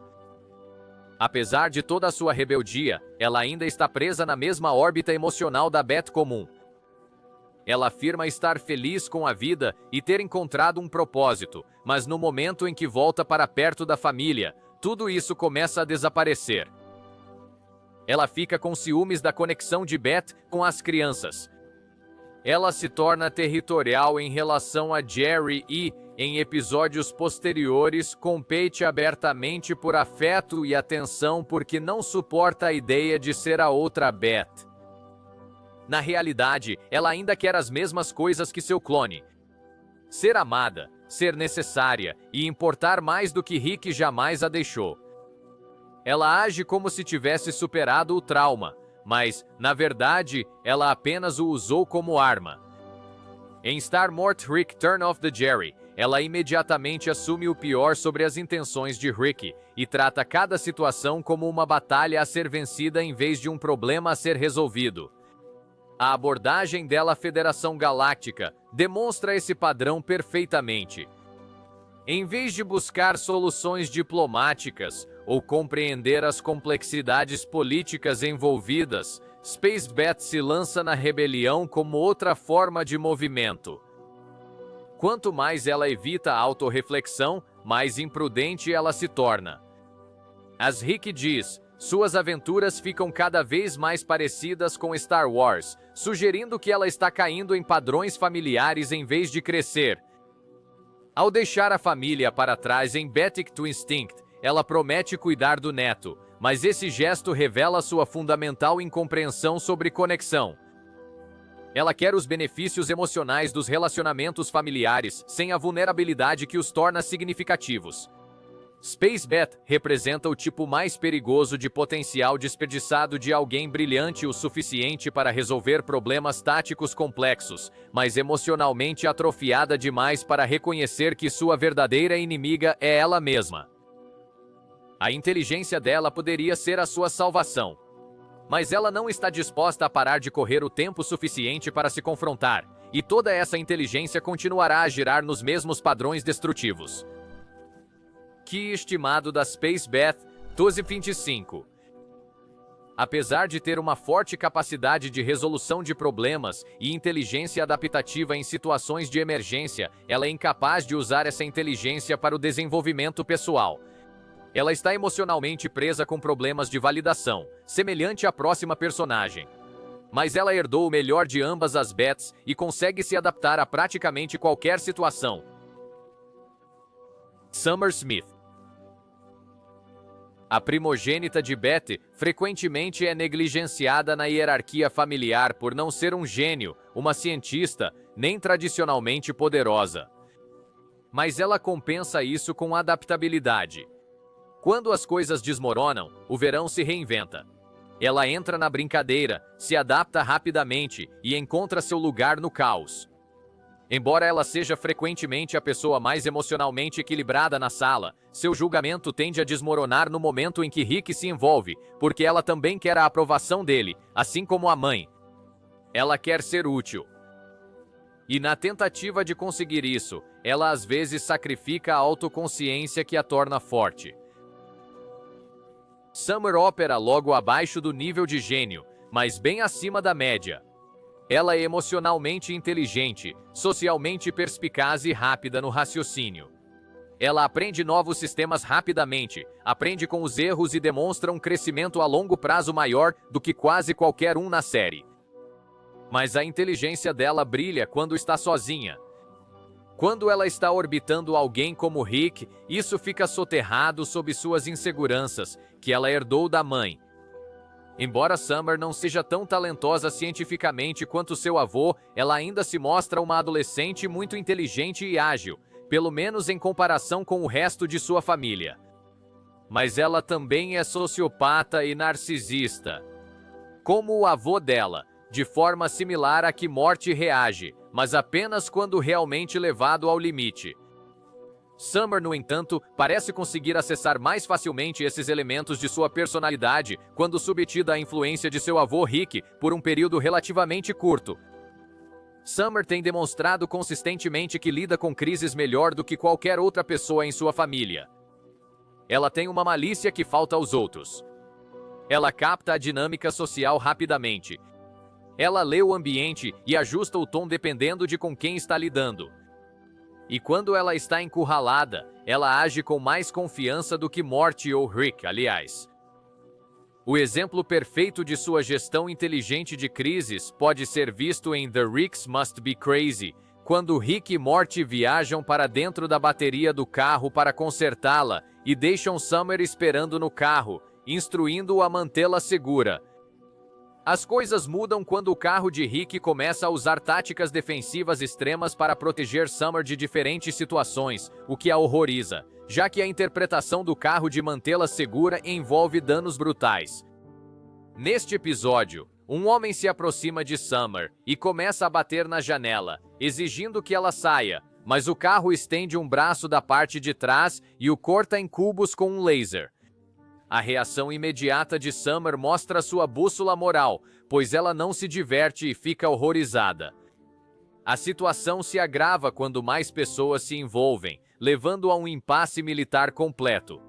Apesar de toda a sua rebeldia, ela ainda está presa na mesma órbita emocional da Beth comum. Ela afirma estar feliz com a vida e ter encontrado um propósito, mas no momento em que volta para perto da família, tudo isso começa a desaparecer. Ela fica com ciúmes da conexão de Beth com as crianças. Ela se torna territorial em relação a Jerry e, em episódios posteriores, compete abertamente por afeto e atenção porque não suporta a ideia de ser a outra Beth. Na realidade, ela ainda quer as mesmas coisas que seu clone. Ser amada, ser necessária e importar mais do que Rick jamais a deixou. Ela age como se tivesse superado o trauma, mas, na verdade, ela apenas o usou como arma. Em Star Mort Rick Turn Off the Jerry, ela imediatamente assume o pior sobre as intenções de Rick e trata cada situação como uma batalha a ser vencida em vez de um problema a ser resolvido. A abordagem dela à Federação Galáctica demonstra esse padrão perfeitamente. Em vez de buscar soluções diplomáticas ou compreender as complexidades políticas envolvidas, Space Bat se lança na rebelião como outra forma de movimento. Quanto mais ela evita a autorreflexão, mais imprudente ela se torna. As Rick diz, suas aventuras ficam cada vez mais parecidas com Star Wars, sugerindo que ela está caindo em padrões familiares em vez de crescer. Ao deixar a família para trás em Batic to Instinct, ela promete cuidar do neto, mas esse gesto revela sua fundamental incompreensão sobre conexão. Ela quer os benefícios emocionais dos relacionamentos familiares, sem a vulnerabilidade que os torna significativos. Space Bat representa o tipo mais perigoso de potencial desperdiçado de alguém brilhante o suficiente para resolver problemas táticos complexos, mas emocionalmente atrofiada demais para reconhecer que sua verdadeira inimiga é ela mesma. A inteligência dela poderia ser a sua salvação. Mas ela não está disposta a parar de correr o tempo suficiente para se confrontar, e toda essa inteligência continuará a girar nos mesmos padrões destrutivos. Ki estimado da Space Bat, 1225. Apesar de ter uma forte capacidade de resolução de problemas e inteligência adaptativa em situações de emergência, ela é incapaz de usar essa inteligência para o desenvolvimento pessoal. Ela está emocionalmente presa com problemas de validação, semelhante à próxima personagem. Mas ela herdou o melhor de ambas as Bats e consegue se adaptar a praticamente qualquer situação. Summer Smith. A primogênita de Bat frequentemente é negligenciada na hierarquia familiar por não ser um gênio, uma cientista, nem tradicionalmente poderosa. Mas ela compensa isso com adaptabilidade. Quando as coisas desmoronam, o verão se reinventa. Ela entra na brincadeira, se adapta rapidamente e encontra seu lugar no caos. Embora ela seja frequentemente a pessoa mais emocionalmente equilibrada na sala, seu julgamento tende a desmoronar no momento em que Rick se envolve, porque ela também quer a aprovação dele, assim como a mãe. Ela quer ser útil. E na tentativa de conseguir isso, ela às vezes sacrifica a autoconsciência que a torna forte. Summer opera logo abaixo do nível de gênio, mas bem acima da média. Ela é emocionalmente inteligente, socialmente perspicaz e rápida no raciocínio. Ela aprende novos sistemas rapidamente, aprende com os erros e demonstra um crescimento a longo prazo maior do que quase qualquer um na série. Mas a inteligência dela brilha quando está sozinha. Quando ela está orbitando alguém como Rick, isso fica soterrado sob suas inseguranças, que ela herdou da mãe. Embora Summer não seja tão talentosa cientificamente quanto seu avô, ela ainda se mostra uma adolescente muito inteligente e ágil, pelo menos em comparação com o resto de sua família. Mas ela também é sociopata e narcisista. Como o avô dela, de forma similar a que Morty reage, mas apenas quando realmente levado ao limite. Summer, no entanto, parece conseguir acessar mais facilmente esses elementos de sua personalidade quando submetida à influência de seu avô Rick por um período relativamente curto. Summer tem demonstrado consistentemente que lida com crises melhor do que qualquer outra pessoa em sua família. Ela tem uma malícia que falta aos outros. Ela capta a dinâmica social rapidamente. Ela lê o ambiente e ajusta o tom dependendo de com quem está lidando. E quando ela está encurralada, ela age com mais confiança do que Morty ou Rick, aliás. O exemplo perfeito de sua gestão inteligente de crises pode ser visto em The Ricks Must Be Crazy, quando Rick e Morty viajam para dentro da bateria do carro para consertá-la e deixam Summer esperando no carro, instruindo-o a mantê-la segura. As coisas mudam quando o carro de Rick começa a usar táticas defensivas extremas para proteger Summer de diferentes situações, o que a horroriza, já que a interpretação do carro de mantê-la segura envolve danos brutais. Neste episódio, um homem se aproxima de Summer e começa a bater na janela, exigindo que ela saia, mas o carro estende um braço da parte de trás e o corta em cubos com um laser. A reação imediata de Summer mostra sua bússola moral, pois ela não se diverte e fica horrorizada. A situação se agrava quando mais pessoas se envolvem, levando a um impasse militar completo.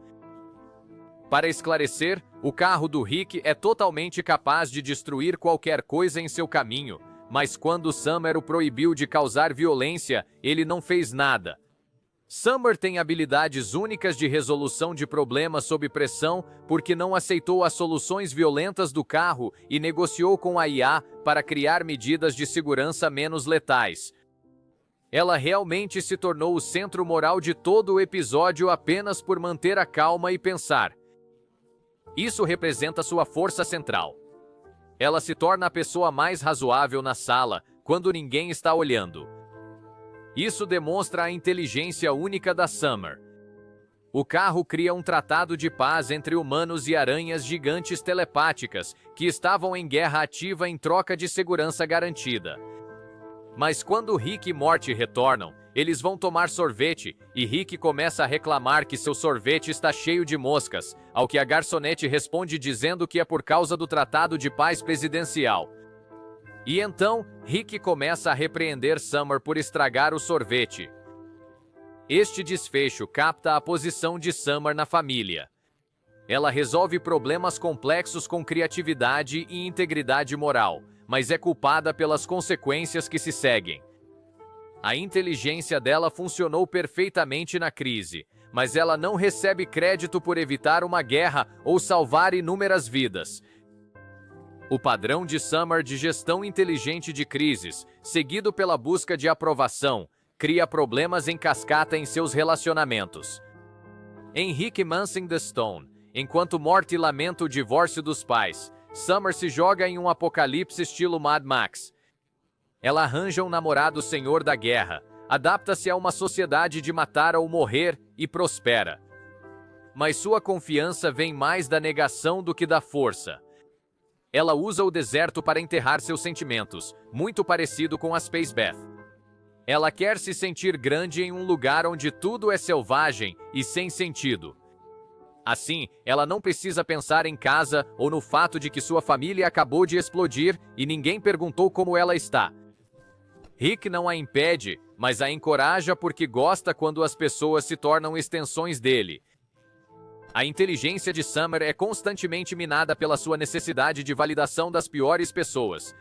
Para esclarecer, O carro do Rick é totalmente capaz de destruir qualquer coisa em seu caminho, mas quando Summer o proibiu de causar violência, ele não fez nada. Summer tem habilidades únicas de resolução de problemas sob pressão porque não aceitou as soluções violentas do carro e negociou com a IA para criar medidas de segurança menos letais. Ela realmente se tornou o centro moral de todo o episódio apenas por manter a calma e pensar. Isso representa sua força central. Ela se torna a pessoa mais razoável na sala quando ninguém está olhando. Isso demonstra a inteligência única da Summer. O carro cria um tratado de paz entre humanos e aranhas gigantes telepáticas que estavam em guerra ativa em troca de segurança garantida. Mas quando Rick e Morty retornam, eles vão tomar sorvete e Rick começa a reclamar que seu sorvete está cheio de moscas, ao que a garçonete responde dizendo que é por causa do tratado de paz presidencial. E então, Rick começa a repreender Summer por estragar o sorvete. Este desfecho capta a posição de Summer na família. Ela resolve problemas complexos com criatividade e integridade moral, mas é culpada pelas consequências que se seguem. A inteligência dela funcionou perfeitamente na crise, mas ela não recebe crédito por evitar uma guerra ou salvar inúmeras vidas. O padrão de Summer de gestão inteligente de crises, seguido pela busca de aprovação, cria problemas em cascata em seus relacionamentos. Em Rick Mansing the Stone, enquanto Morty lamenta o divórcio dos pais, Summer se joga em um apocalipse estilo Mad Max. Ela arranja um namorado senhor da guerra, adapta-se a uma sociedade de matar ou morrer e prospera. Mas sua confiança vem mais da negação do que da força. Ela usa o deserto para enterrar seus sentimentos, muito parecido com a Spacebeth. Ela quer se sentir grande em um lugar onde tudo é selvagem e sem sentido. Assim, ela não precisa pensar em casa ou no fato de que sua família acabou de explodir e ninguém perguntou como ela está. Rick não a impede, mas a encoraja porque gosta quando as pessoas se tornam extensões dele. A inteligência de Summer é constantemente minada pela sua necessidade de validação das piores pessoas.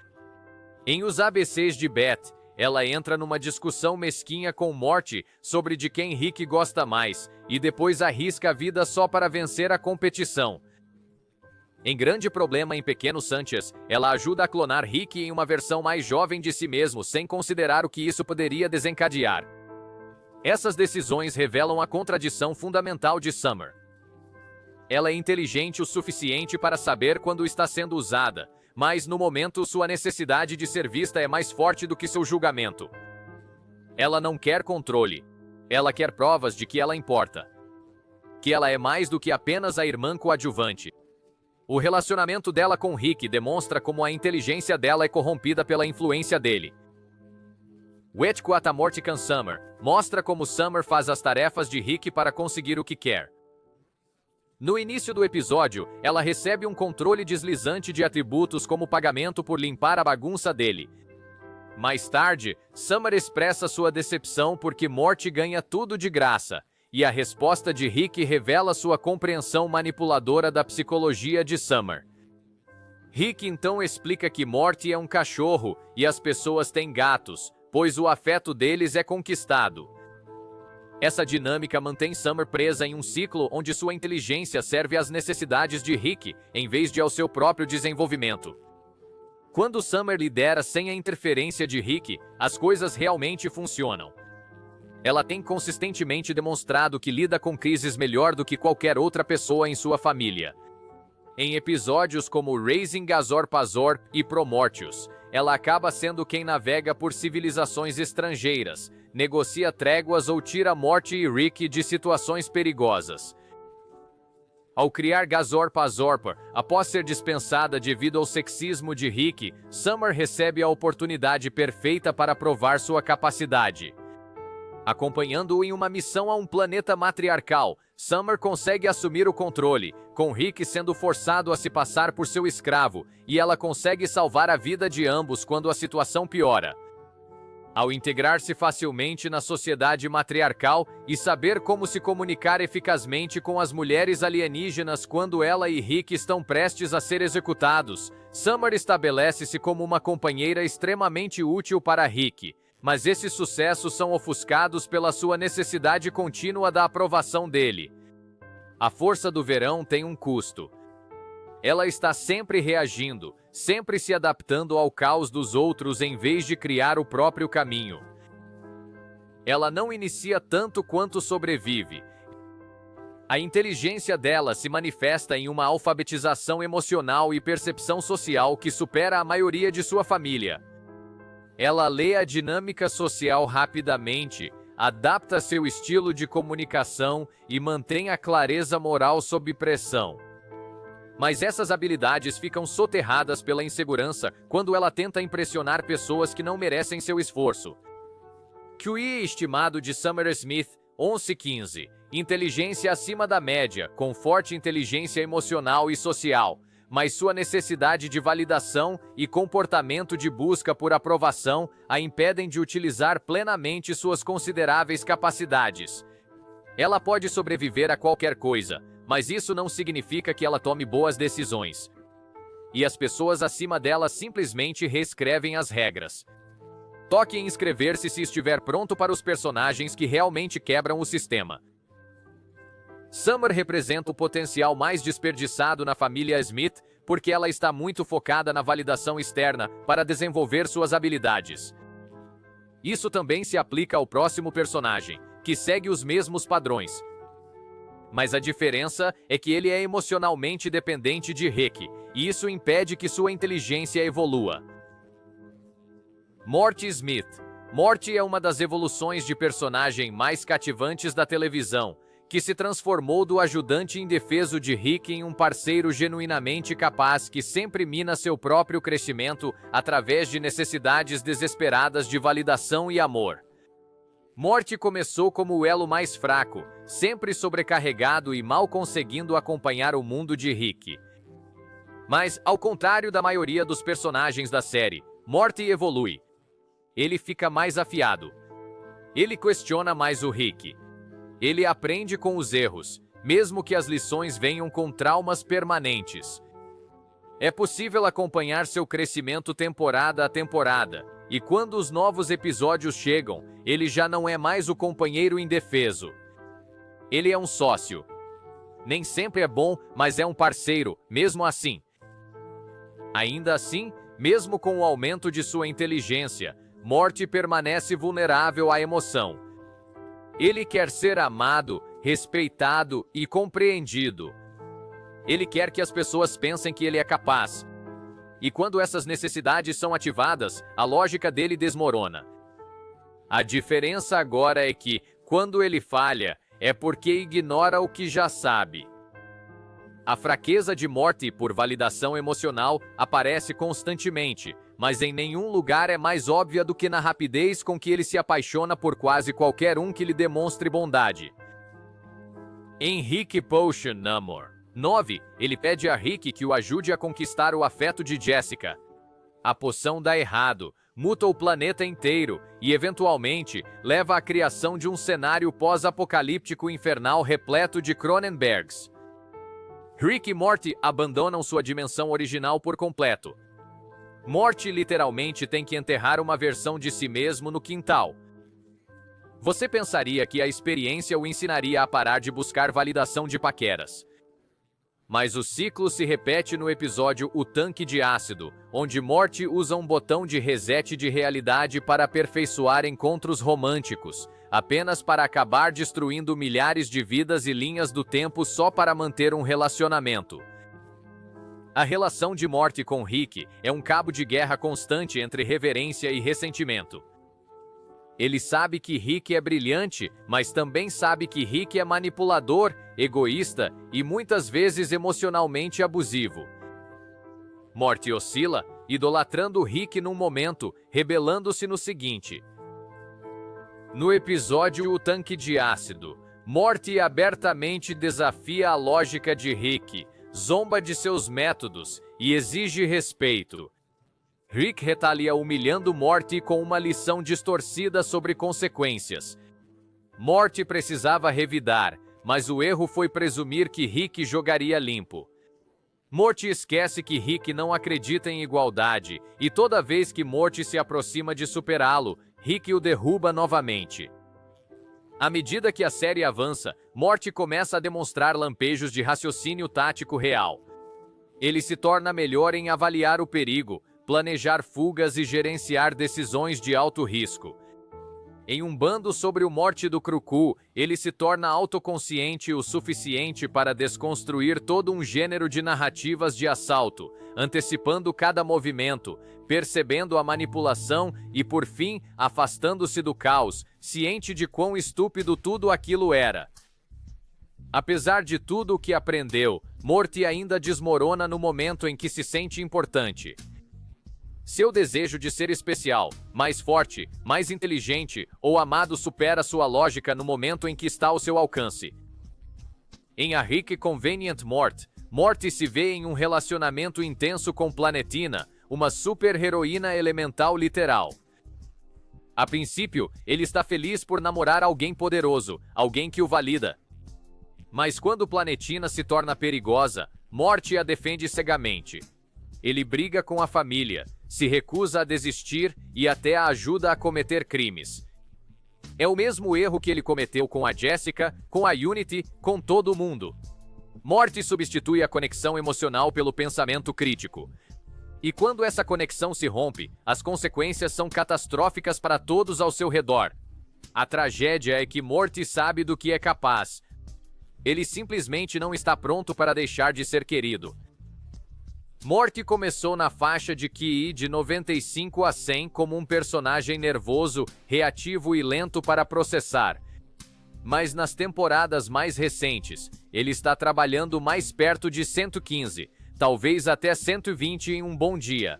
Em Os ABCs de Beth, ela entra numa discussão mesquinha com Morty sobre de quem Rick gosta mais, e depois arrisca a vida só para vencer a competição. Em Grande Problema em Pequeno Sanchez, ela ajuda a clonar Rick em uma versão mais jovem de si mesmo sem considerar o que isso poderia desencadear. Essas decisões revelam a contradição fundamental de Summer. Ela é inteligente o suficiente para saber quando está sendo usada, mas no momento sua necessidade de ser vista é mais forte do que seu julgamento. Ela não quer controle. Ela quer provas de que ela importa. Que ela é mais do que apenas a irmã coadjuvante. O relacionamento dela com Rick demonstra como a inteligência dela é corrompida pela influência dele. Wetquatamortican Summer mostra como Summer faz as tarefas de Rick para conseguir o que quer. No início do episódio, ela recebe um controle deslizante de atributos como pagamento por limpar a bagunça dele. Mais tarde, Summer expressa sua decepção porque Morty ganha tudo de graça, e a resposta de Rick revela sua compreensão manipuladora da psicologia de Summer. Rick então explica que Morty é um cachorro e as pessoas têm gatos, pois o afeto deles é conquistado. Essa dinâmica mantém Summer presa em um ciclo onde sua inteligência serve às necessidades de Rick, em vez de ao seu próprio desenvolvimento. Quando Summer lidera sem a interferência de Rick, as coisas realmente funcionam. Ela tem consistentemente demonstrado que lida com crises melhor do que qualquer outra pessoa em sua família. Em episódios como Raising Gazor Pazor e Promortius, ela acaba sendo quem navega por civilizações estrangeiras, negocia tréguas ou tira Morty e Rick de situações perigosas. Ao criar Gazor Pazorpa, após ser dispensada devido ao sexismo de Rick, Summer recebe a oportunidade perfeita para provar sua capacidade. Acompanhando-o em uma missão a um planeta matriarcal, Summer consegue assumir o controle, com Rick sendo forçado a se passar por seu escravo, e ela consegue salvar a vida de ambos quando a situação piora. Ao integrar-se facilmente na sociedade matriarcal e saber como se comunicar eficazmente com as mulheres alienígenas quando ela e Rick estão prestes a ser executados, Summer estabelece-se como uma companheira extremamente útil para Rick, mas esses sucessos são ofuscados pela sua necessidade contínua da aprovação dele. A força do verão tem um custo. Ela está sempre reagindo, sempre se adaptando ao caos dos outros em vez de criar o próprio caminho. Ela não inicia tanto quanto sobrevive. A inteligência dela se manifesta em uma alfabetização emocional e percepção social que supera a maioria de sua família. Ela lê a dinâmica social rapidamente, adapta seu estilo de comunicação e mantém a clareza moral sob pressão. Mas essas habilidades ficam soterradas pela insegurança quando ela tenta impressionar pessoas que não merecem seu esforço. QI estimado de Summer Smith, 11-15. Inteligência acima da média, com forte inteligência emocional e social, mas sua necessidade de validação e comportamento de busca por aprovação a impedem de utilizar plenamente suas consideráveis capacidades. Ela pode sobreviver a qualquer coisa, mas isso não significa que ela tome boas decisões. E as pessoas acima dela simplesmente reescrevem as regras. Toque em inscrever-se se estiver pronto para os personagens que realmente quebram o sistema. Summer representa o potencial mais desperdiçado na família Smith porque ela está muito focada na validação externa para desenvolver suas habilidades. Isso também se aplica ao próximo personagem, que segue os mesmos padrões. Mas a diferença é que ele é emocionalmente dependente de Rick, e isso impede que sua inteligência evolua. Morty Smith. Morty é uma das evoluções de personagem mais cativantes da televisão, que se transformou do ajudante indefeso de Rick em um parceiro genuinamente capaz que sempre mina seu próprio crescimento através de necessidades desesperadas de validação e amor. Morty começou como o elo mais fraco, sempre sobrecarregado e mal conseguindo acompanhar o mundo de Rick. Mas, ao contrário da maioria dos personagens da série, Morty evolui. Ele fica mais afiado. Ele questiona mais o Rick. Ele aprende com os erros, mesmo que as lições venham com traumas permanentes. É possível acompanhar seu crescimento temporada a temporada, e quando os novos episódios chegam, ele já não é mais o companheiro indefeso. Ele é um sócio. Nem sempre é bom, mas é um parceiro, mesmo assim. Ainda assim, mesmo com o aumento de sua inteligência, Morty permanece vulnerável à emoção. Ele quer ser amado, respeitado e compreendido. Ele quer que as pessoas pensem que ele é capaz. E quando essas necessidades são ativadas, a lógica dele desmorona. A diferença agora é que, quando ele falha, é porque ignora o que já sabe. A fraqueza de Morty por validação emocional aparece constantemente, mas em nenhum lugar é mais óbvia do que na rapidez com que ele se apaixona por quase qualquer um que lhe demonstre bondade. Em Rick Potion Namor 9, ele pede a Rick que o ajude a conquistar o afeto de Jessica. A poção dá errado, muta o planeta inteiro e, eventualmente, leva à criação de um cenário pós-apocalíptico infernal repleto de Cronenbergs. Rick e Morty abandonam sua dimensão original por completo. Morty literalmente tem que enterrar uma versão de si mesmo no quintal. Você pensaria que a experiência o ensinaria a parar de buscar validação de paqueras. Mas o ciclo se repete no episódio O Tanque de Ácido, onde Morty usa um botão de reset de realidade para aperfeiçoar encontros românticos, apenas para acabar destruindo milhares de vidas e linhas do tempo só para manter um relacionamento. A relação de Morty com Rick é um cabo de guerra constante entre reverência e ressentimento. Ele sabe que Rick é brilhante, mas também sabe que Rick é manipulador, egoísta e muitas vezes emocionalmente abusivo. Morty oscila, idolatrando Rick num momento, rebelando-se no seguinte. No episódio O Tanque de Ácido, Morty abertamente desafia a lógica de Rick, zomba de seus métodos e exige respeito. Rick retalia humilhando Morty com uma lição distorcida sobre consequências. Morty precisava revidar, mas o erro foi presumir que Rick jogaria limpo. Morty esquece que Rick não acredita em igualdade, e toda vez que Morty se aproxima de superá-lo, Rick o derruba novamente. À medida que a série avança, Morty começa a demonstrar lampejos de raciocínio tático real. Ele se torna melhor em avaliar o perigo, planejar fugas e gerenciar decisões de alto risco. Em um bando sobre o Morty do Cru-Cuu, ele se torna autoconsciente o suficiente para desconstruir todo um gênero de narrativas de assalto, antecipando cada movimento, percebendo a manipulação e, por fim, afastando-se do caos, ciente de quão estúpido tudo aquilo era. Apesar de tudo o que aprendeu, Morty ainda desmorona no momento em que se sente importante. Seu desejo de ser especial, mais forte, mais inteligente ou amado supera sua lógica no momento em que está ao seu alcance. Em A Rick Convenient Mort, Morty se vê em um relacionamento intenso com Planetina, uma super-heroína elemental literal. A princípio, ele está feliz por namorar alguém poderoso, alguém que o valida. Mas quando Planetina se torna perigosa, Morty a defende cegamente. Ele briga com a família, se recusa a desistir e até a ajuda a cometer crimes. É o mesmo erro que ele cometeu com a Jessica, com a Unity, com todo mundo. Morty substitui a conexão emocional pelo pensamento crítico. E quando essa conexão se rompe, as consequências são catastróficas para todos ao seu redor. A tragédia é que Morty sabe do que é capaz. Ele simplesmente não está pronto para deixar de ser querido. Morty começou na faixa de QI de 95 a 100 como um personagem nervoso, reativo e lento para processar. Mas nas temporadas mais recentes, ele está trabalhando mais perto de 115, talvez até 120 em um bom dia.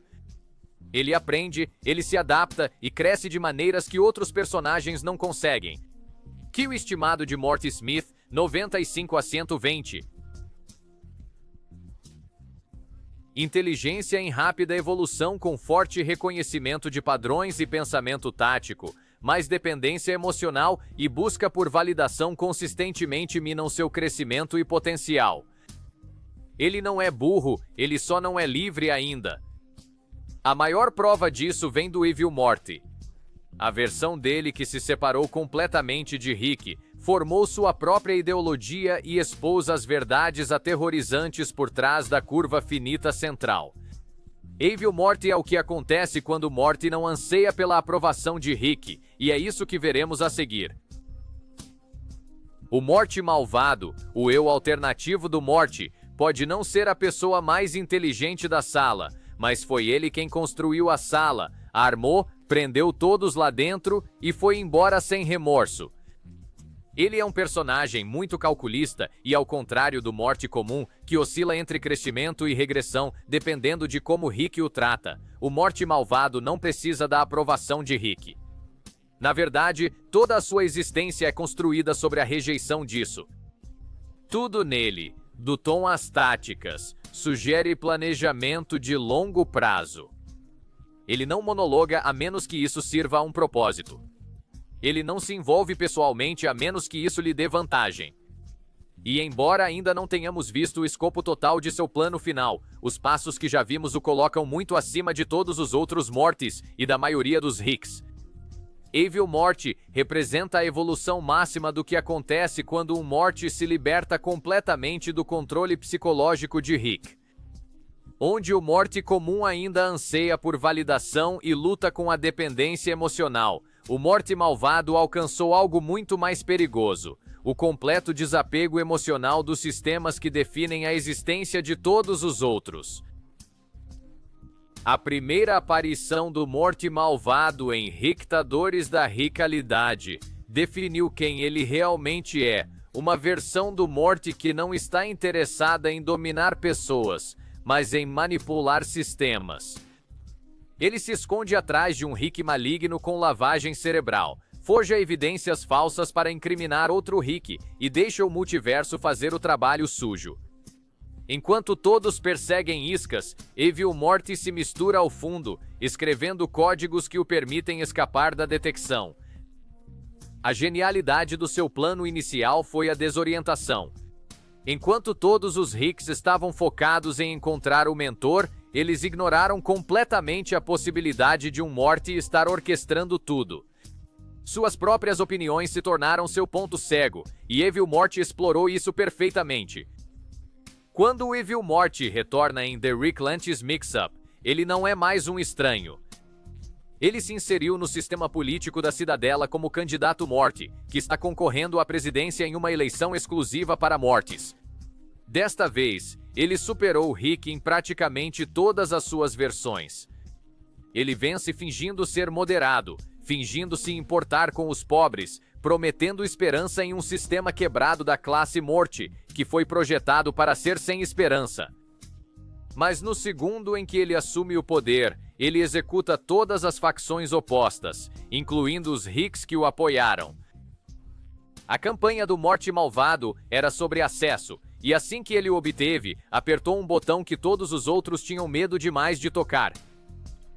Ele aprende, ele se adapta e cresce de maneiras que outros personagens não conseguem. QI estimado de Morty Smith, 95 a 120. Inteligência em rápida evolução com forte reconhecimento de padrões e pensamento tático, mas dependência emocional e busca por validação consistentemente minam seu crescimento e potencial. Ele não é burro, ele só não é livre ainda. A maior prova disso vem do Evil Morty. A versão dele que se separou completamente de Rick, formou sua própria ideologia e expôs as verdades aterrorizantes por trás da curva finita central. Evil Morty é o que acontece quando Morty não anseia pela aprovação de Rick, e é isso que veremos a seguir. O Morty malvado, o eu alternativo do Morty, pode não ser a pessoa mais inteligente da sala, mas foi ele quem construiu a sala, a armou, prendeu todos lá dentro e foi embora sem remorso. Ele é um personagem muito calculista e, ao contrário do Morty comum, que oscila entre crescimento e regressão, dependendo de como Rick o trata, o Morty malvado não precisa da aprovação de Rick. Na verdade, toda a sua existência é construída sobre a rejeição disso. Tudo nele, do tom às táticas, sugere planejamento de longo prazo. Ele não monologa a menos que isso sirva a um propósito. Ele não se envolve pessoalmente a menos que isso lhe dê vantagem. E embora ainda não tenhamos visto o escopo total de seu plano final, os passos que já vimos o colocam muito acima de todos os outros Mortys e da maioria dos Ricks. Evil Morty representa a evolução máxima do que acontece quando um Morty se liberta completamente do controle psicológico de Rick. Onde o Morty comum ainda anseia por validação e luta com a dependência emocional, o Morty malvado alcançou algo muito mais perigoso: o completo desapego emocional dos sistemas que definem a existência de todos os outros. A primeira aparição do Morty malvado em Rictadores da Ricalidade definiu quem ele realmente é, uma versão do Morty que não está interessada em dominar pessoas, mas em manipular sistemas. Ele se esconde atrás de um Rick maligno com lavagem cerebral, forja evidências falsas para incriminar outro Rick e deixa o multiverso fazer o trabalho sujo. Enquanto todos perseguem iscas, Evil Morty se mistura ao fundo, escrevendo códigos que o permitem escapar da detecção. A genialidade do seu plano inicial foi a desorientação. Enquanto todos os Hicks estavam focados em encontrar o mentor, eles ignoraram completamente a possibilidade de um Morty estar orquestrando tudo. Suas próprias opiniões se tornaram seu ponto cego, e Evil Morty explorou isso perfeitamente. Quando o Evil Morty retorna em The Rick Lantis Mix-Up, ele não é mais um estranho. Ele se inseriu no sistema político da Cidadela como candidato Morty, que está concorrendo à presidência em uma eleição exclusiva para Mortys. Desta vez, ele superou Rick em praticamente todas as suas versões. Ele vence fingindo ser moderado, fingindo se importar com os pobres, prometendo esperança em um sistema quebrado da classe Morty, que foi projetado para ser sem esperança. Mas no segundo em que ele assume o poder, ele executa todas as facções opostas, incluindo os Hicks que o apoiaram. A campanha do Morty malvado era sobre acesso, e assim que ele o obteve, apertou um botão que todos os outros tinham medo demais de tocar.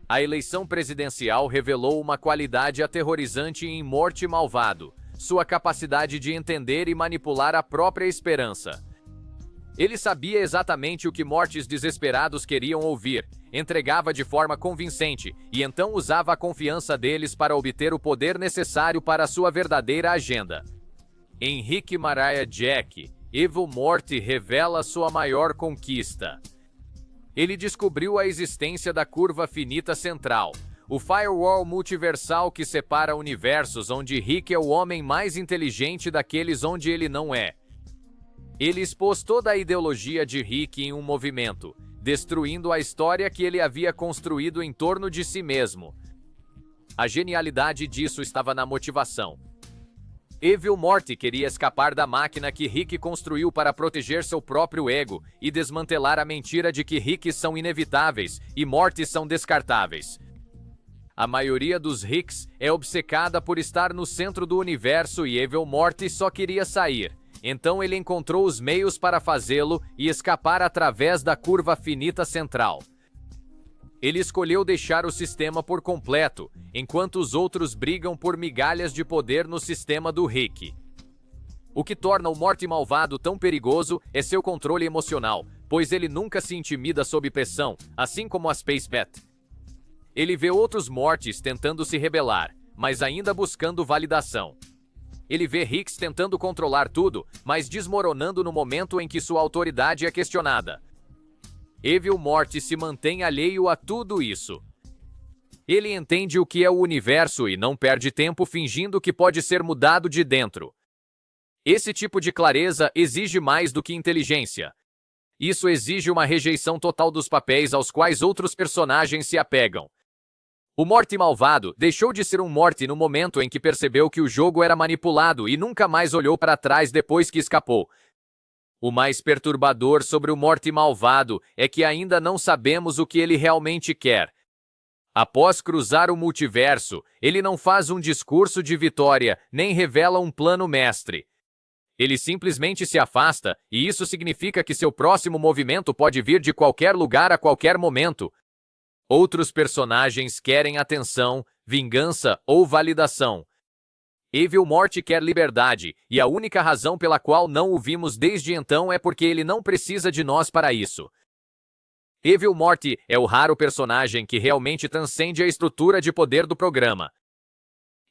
A eleição presidencial revelou uma qualidade aterrorizante em Morty malvado: sua capacidade de entender e manipular a própria esperança. Ele sabia exatamente o que Mortys desesperados queriam ouvir, entregava de forma convincente e então usava a confiança deles para obter o poder necessário para sua verdadeira agenda. Em Rick Mariah Jack, Evil Morty revela sua maior conquista. Ele descobriu a existência da curva finita central, o firewall multiversal que separa universos onde Rick é o homem mais inteligente daqueles onde ele não é. Ele expôs toda a ideologia de Rick em um movimento, destruindo a história que ele havia construído em torno de si mesmo. A genialidade disso estava na motivação. Evil Morty queria escapar da máquina que Rick construiu para proteger seu próprio ego e desmantelar a mentira de que Ricks são inevitáveis e Mortys são descartáveis. A maioria dos Hicks é obcecada por estar no centro do universo e Evil Morty só queria sair. Então ele encontrou os meios para fazê-lo e escapar através da curva finita central. Ele escolheu deixar o sistema por completo, enquanto os outros brigam por migalhas de poder no sistema do Rick. O que torna o Morty malvado tão perigoso é seu controle emocional, pois ele nunca se intimida sob pressão, assim como a Space Bat. Ele vê outros Mortys tentando se rebelar, mas ainda buscando validação. Ele vê Hicks tentando controlar tudo, mas desmoronando no momento em que sua autoridade é questionada. Evil Morty se mantém alheio a tudo isso. Ele entende o que é o universo e não perde tempo fingindo que pode ser mudado de dentro. Esse tipo de clareza exige mais do que inteligência. Isso exige uma rejeição total dos papéis aos quais outros personagens se apegam. O Morty malvado deixou de ser um Morty no momento em que percebeu que o jogo era manipulado e nunca mais olhou para trás depois que escapou. O mais perturbador sobre o Morty malvado é que ainda não sabemos o que ele realmente quer. Após cruzar o multiverso, ele não faz um discurso de vitória, nem revela um plano mestre. Ele simplesmente se afasta, e isso significa que seu próximo movimento pode vir de qualquer lugar a qualquer momento. Outros personagens querem atenção, vingança ou validação. Evil Morty quer liberdade, e a única razão pela qual não o vimos desde então é porque ele não precisa de nós para isso. Evil Morty é o raro personagem que realmente transcende a estrutura de poder do programa.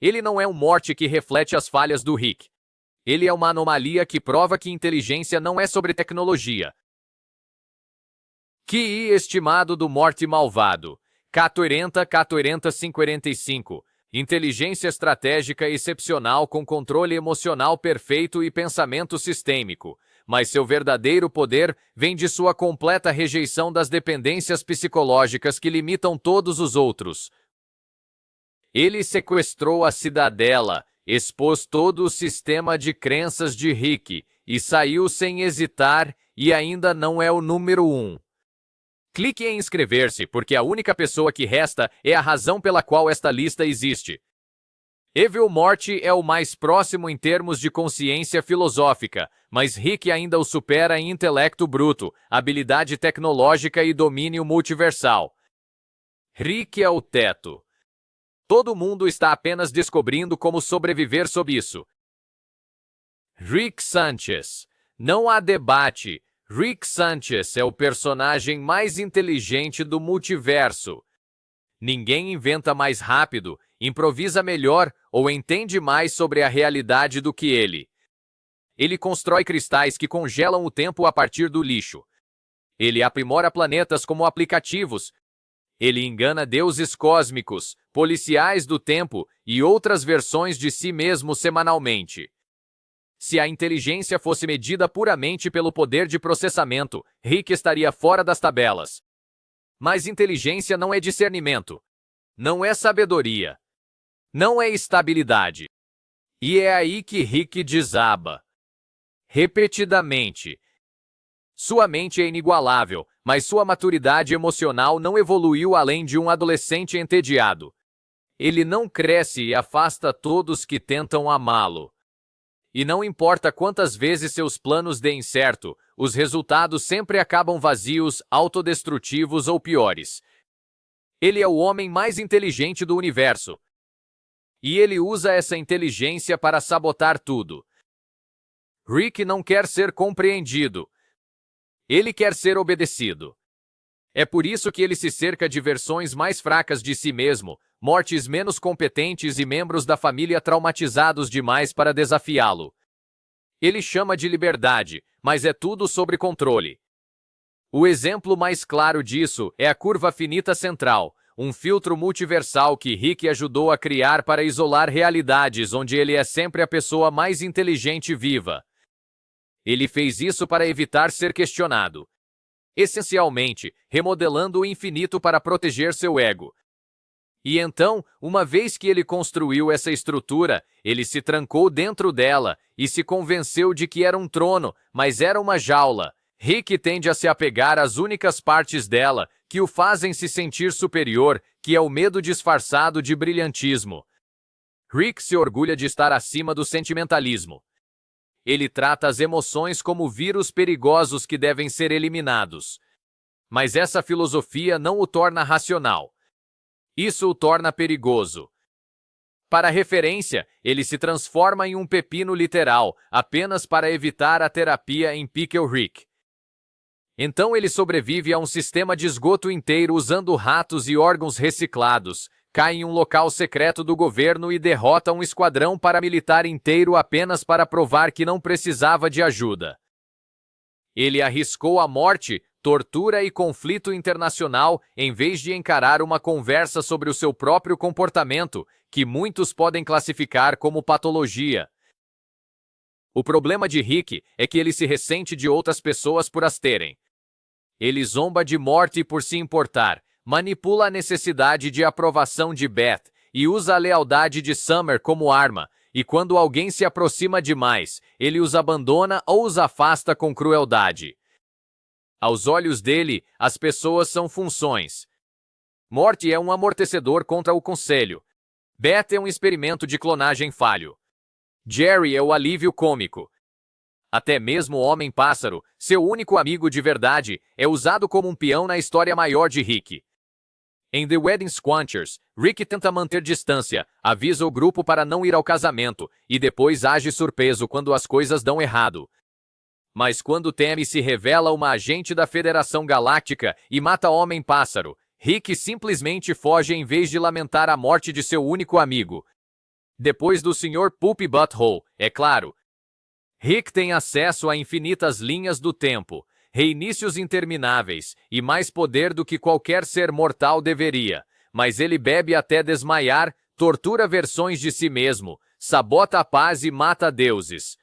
Ele não é um Morty que reflete as falhas do Rick. Ele é uma anomalia que prova que inteligência não é sobre tecnologia. QI estimado do Morty malvado: K80 K80-545. Inteligência estratégica excepcional com controle emocional perfeito e pensamento sistêmico. Mas seu verdadeiro poder vem de sua completa rejeição das dependências psicológicas que limitam todos os outros. Ele sequestrou a Cidadela, expôs todo o sistema de crenças de Rick e saiu sem hesitar, e ainda não é o número 1. Clique em inscrever-se, porque a única pessoa que resta é a razão pela qual esta lista existe. Evil Morty é o mais próximo em termos de consciência filosófica, mas Rick ainda o supera em intelecto bruto, habilidade tecnológica e domínio multiversal. Rick é o teto. Todo mundo está apenas descobrindo como sobreviver sob isso. Rick Sanchez. Não há debate. Rick Sanchez é o personagem mais inteligente do multiverso. Ninguém inventa mais rápido, improvisa melhor ou entende mais sobre a realidade do que ele. Ele constrói cristais que congelam o tempo a partir do lixo. Ele aprimora planetas como aplicativos. Ele engana deuses cósmicos, policiais do tempo e outras versões de si mesmo semanalmente. Se a inteligência fosse medida puramente pelo poder de processamento, Rick estaria fora das tabelas. Mas inteligência não é discernimento. Não é sabedoria. Não é estabilidade. E é aí que Rick desaba. Repetidamente. Sua mente é inigualável, mas sua maturidade emocional não evoluiu além de um adolescente entediado. Ele não cresce e afasta todos que tentam amá-lo. E não importa quantas vezes seus planos deem certo, os resultados sempre acabam vazios, autodestrutivos ou piores. Ele é o homem mais inteligente do universo. E ele usa essa inteligência para sabotar tudo. Rick não quer ser compreendido. Ele quer ser obedecido. É por isso que ele se cerca de versões mais fracas de si mesmo, mortes menos competentes e membros da família traumatizados demais para desafiá-lo. Ele chama de liberdade, mas é tudo sobre controle. O exemplo mais claro disso é a curva finita central, um filtro multiversal que Rick ajudou a criar para isolar realidades onde ele é sempre a pessoa mais inteligente viva. Ele fez isso para evitar ser questionado. Essencialmente, remodelando o infinito para proteger seu ego. E então, uma vez que ele construiu essa estrutura, ele se trancou dentro dela e se convenceu de que era um trono, mas era uma jaula. Rick tende a se apegar às únicas partes dela que o fazem se sentir superior, que é o medo disfarçado de brilhantismo. Rick se orgulha de estar acima do sentimentalismo. Ele trata as emoções como vírus perigosos que devem ser eliminados. Mas essa filosofia não o torna racional. Isso o torna perigoso. Para referência, ele se transforma em um pepino literal, apenas para evitar a terapia em Pickle Rick. Então ele sobrevive a um sistema de esgoto inteiro usando ratos e órgãos reciclados, cai em um local secreto do governo e derrota um esquadrão paramilitar inteiro apenas para provar que não precisava de ajuda. Ele arriscou a morte, tortura e conflito internacional em vez de encarar uma conversa sobre o seu próprio comportamento, que muitos podem classificar como patologia. O problema de Rick é que ele se ressente de outras pessoas por as terem. Ele zomba de morte por se importar, manipula a necessidade de aprovação de Beth e usa a lealdade de Summer como arma, e quando alguém se aproxima demais, ele os abandona ou os afasta com crueldade. Aos olhos dele, as pessoas são funções. Morty é um amortecedor contra o conselho. Beth é um experimento de clonagem falho. Jerry é o alívio cômico. Até mesmo o Homem-Pássaro, seu único amigo de verdade, é usado como um peão na história maior de Rick. Em The Wedding Squanchers, Rick tenta manter distância, avisa o grupo para não ir ao casamento, e depois age surpreso quando as coisas dão errado. Mas quando Tammy se revela uma agente da Federação Galáctica e mata Homem-Pássaro, Rick simplesmente foge em vez de lamentar a morte de seu único amigo. Depois do Sr. Poop Butthole, é claro. Rick tem acesso a infinitas linhas do tempo, reinícios intermináveis e mais poder do que qualquer ser mortal deveria, mas ele bebe até desmaiar, tortura versões de si mesmo, sabota a paz e mata deuses.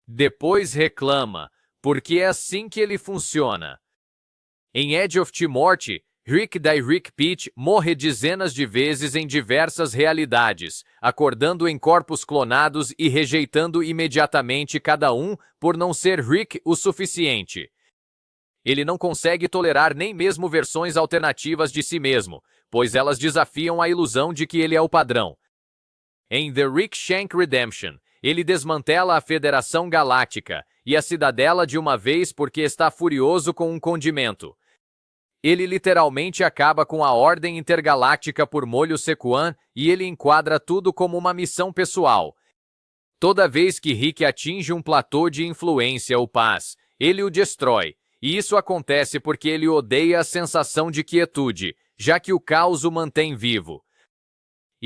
Depois reclama, porque é assim que ele funciona. Em Edge of Tomorrow, Rick da Rick Peach morre dezenas de vezes em diversas realidades, acordando em corpos clonados e rejeitando imediatamente cada um por não ser Rick o suficiente. Ele não consegue tolerar nem mesmo versões alternativas de si mesmo, pois elas desafiam a ilusão de que ele é o padrão. Em The Rick Shank Redemption, ele desmantela a Federação Galáctica e a Cidadela de uma vez porque está furioso com um condimento. Ele literalmente acaba com a Ordem Intergaláctica por molho Sequan e ele enquadra tudo como uma missão pessoal. Toda vez que Rick atinge um platô de influência ou paz, ele o destrói, e isso acontece porque ele odeia a sensação de quietude, já que o caos o mantém vivo.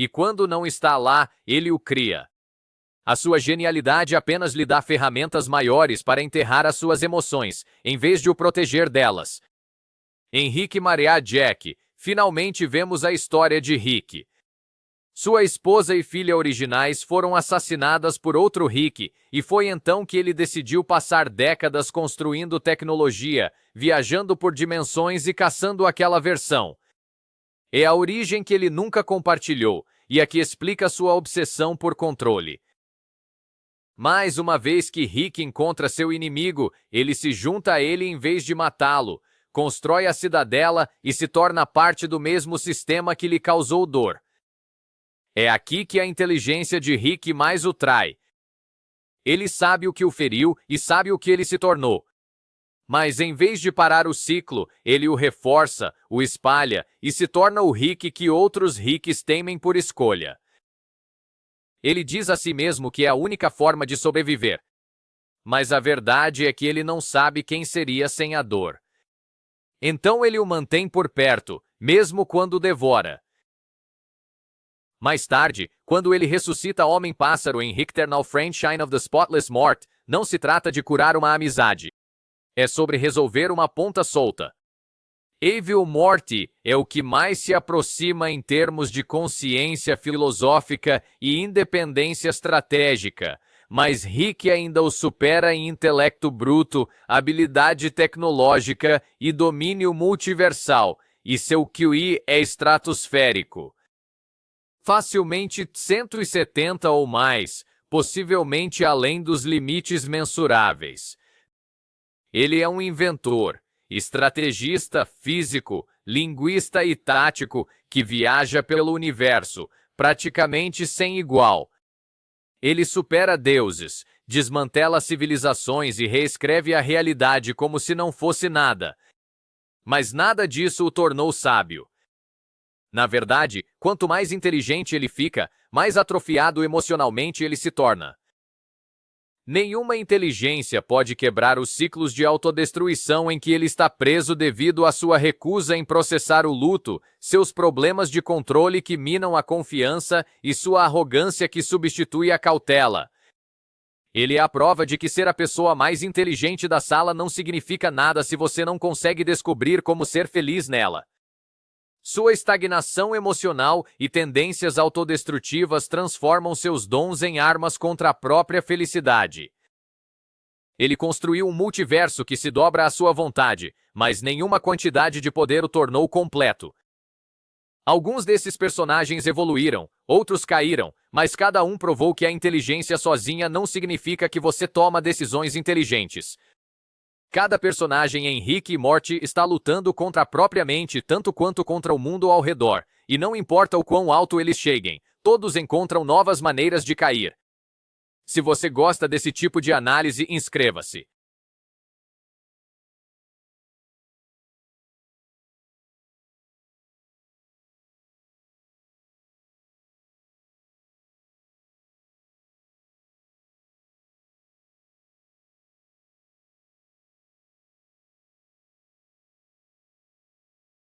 E quando não está lá, ele o cria. A sua genialidade apenas lhe dá ferramentas maiores para enterrar as suas emoções, em vez de o proteger delas. Em Rick Maria Jack, finalmente vemos a história de Rick. Sua esposa e filha originais foram assassinadas por outro Rick, e foi então que ele decidiu passar décadas construindo tecnologia, viajando por dimensões e caçando aquela versão. É a origem que ele nunca compartilhou, e a que explica sua obsessão por controle. Mais uma vez que Rick encontra seu inimigo, ele se junta a ele em vez de matá-lo, constrói a cidadela e se torna parte do mesmo sistema que lhe causou dor. É aqui que a inteligência de Rick mais o trai. Ele sabe o que o feriu e sabe o que ele se tornou. Mas em vez de parar o ciclo, ele o reforça, o espalha e se torna o Rick que outros Ricks temem por escolha. Ele diz a si mesmo que é a única forma de sobreviver. Mas a verdade é que ele não sabe quem seria sem a dor. Então ele o mantém por perto, mesmo quando o devora. Mais tarde, quando ele ressuscita Homem-Pássaro em Eternal Sunshine of the Spotless Mort, não se trata de curar uma amizade. É sobre resolver uma ponta solta. Evil Morty é o que mais se aproxima em termos de consciência filosófica e independência estratégica, mas Rick ainda o supera em intelecto bruto, habilidade tecnológica e domínio multiversal, e seu QI é estratosférico. Facilmente 170 ou mais, possivelmente além dos limites mensuráveis. Ele é um inventor, estrategista físico, linguista e tático que viaja pelo universo, praticamente sem igual. Ele supera deuses, desmantela civilizações e reescreve a realidade como se não fosse nada. Mas nada disso o tornou sábio. Na verdade, quanto mais inteligente ele fica, mais atrofiado emocionalmente ele se torna. Nenhuma inteligência pode quebrar os ciclos de autodestruição em que ele está preso devido à sua recusa em processar o luto, seus problemas de controle que minam a confiança e sua arrogância que substitui a cautela. Ele é a prova de que ser a pessoa mais inteligente da sala não significa nada se você não consegue descobrir como ser feliz nela. Sua estagnação emocional e tendências autodestrutivas transformam seus dons em armas contra a própria felicidade. Ele construiu um multiverso que se dobra à sua vontade, mas nenhuma quantidade de poder o tornou completo. Alguns desses personagens evoluíram, outros caíram, mas cada um provou que a inteligência sozinha não significa que você toma decisões inteligentes. Cada personagem em Rick e Morty está lutando contra a própria mente tanto quanto contra o mundo ao redor, e não importa o quão alto eles cheguem, todos encontram novas maneiras de cair. Se você gosta desse tipo de análise, inscreva-se.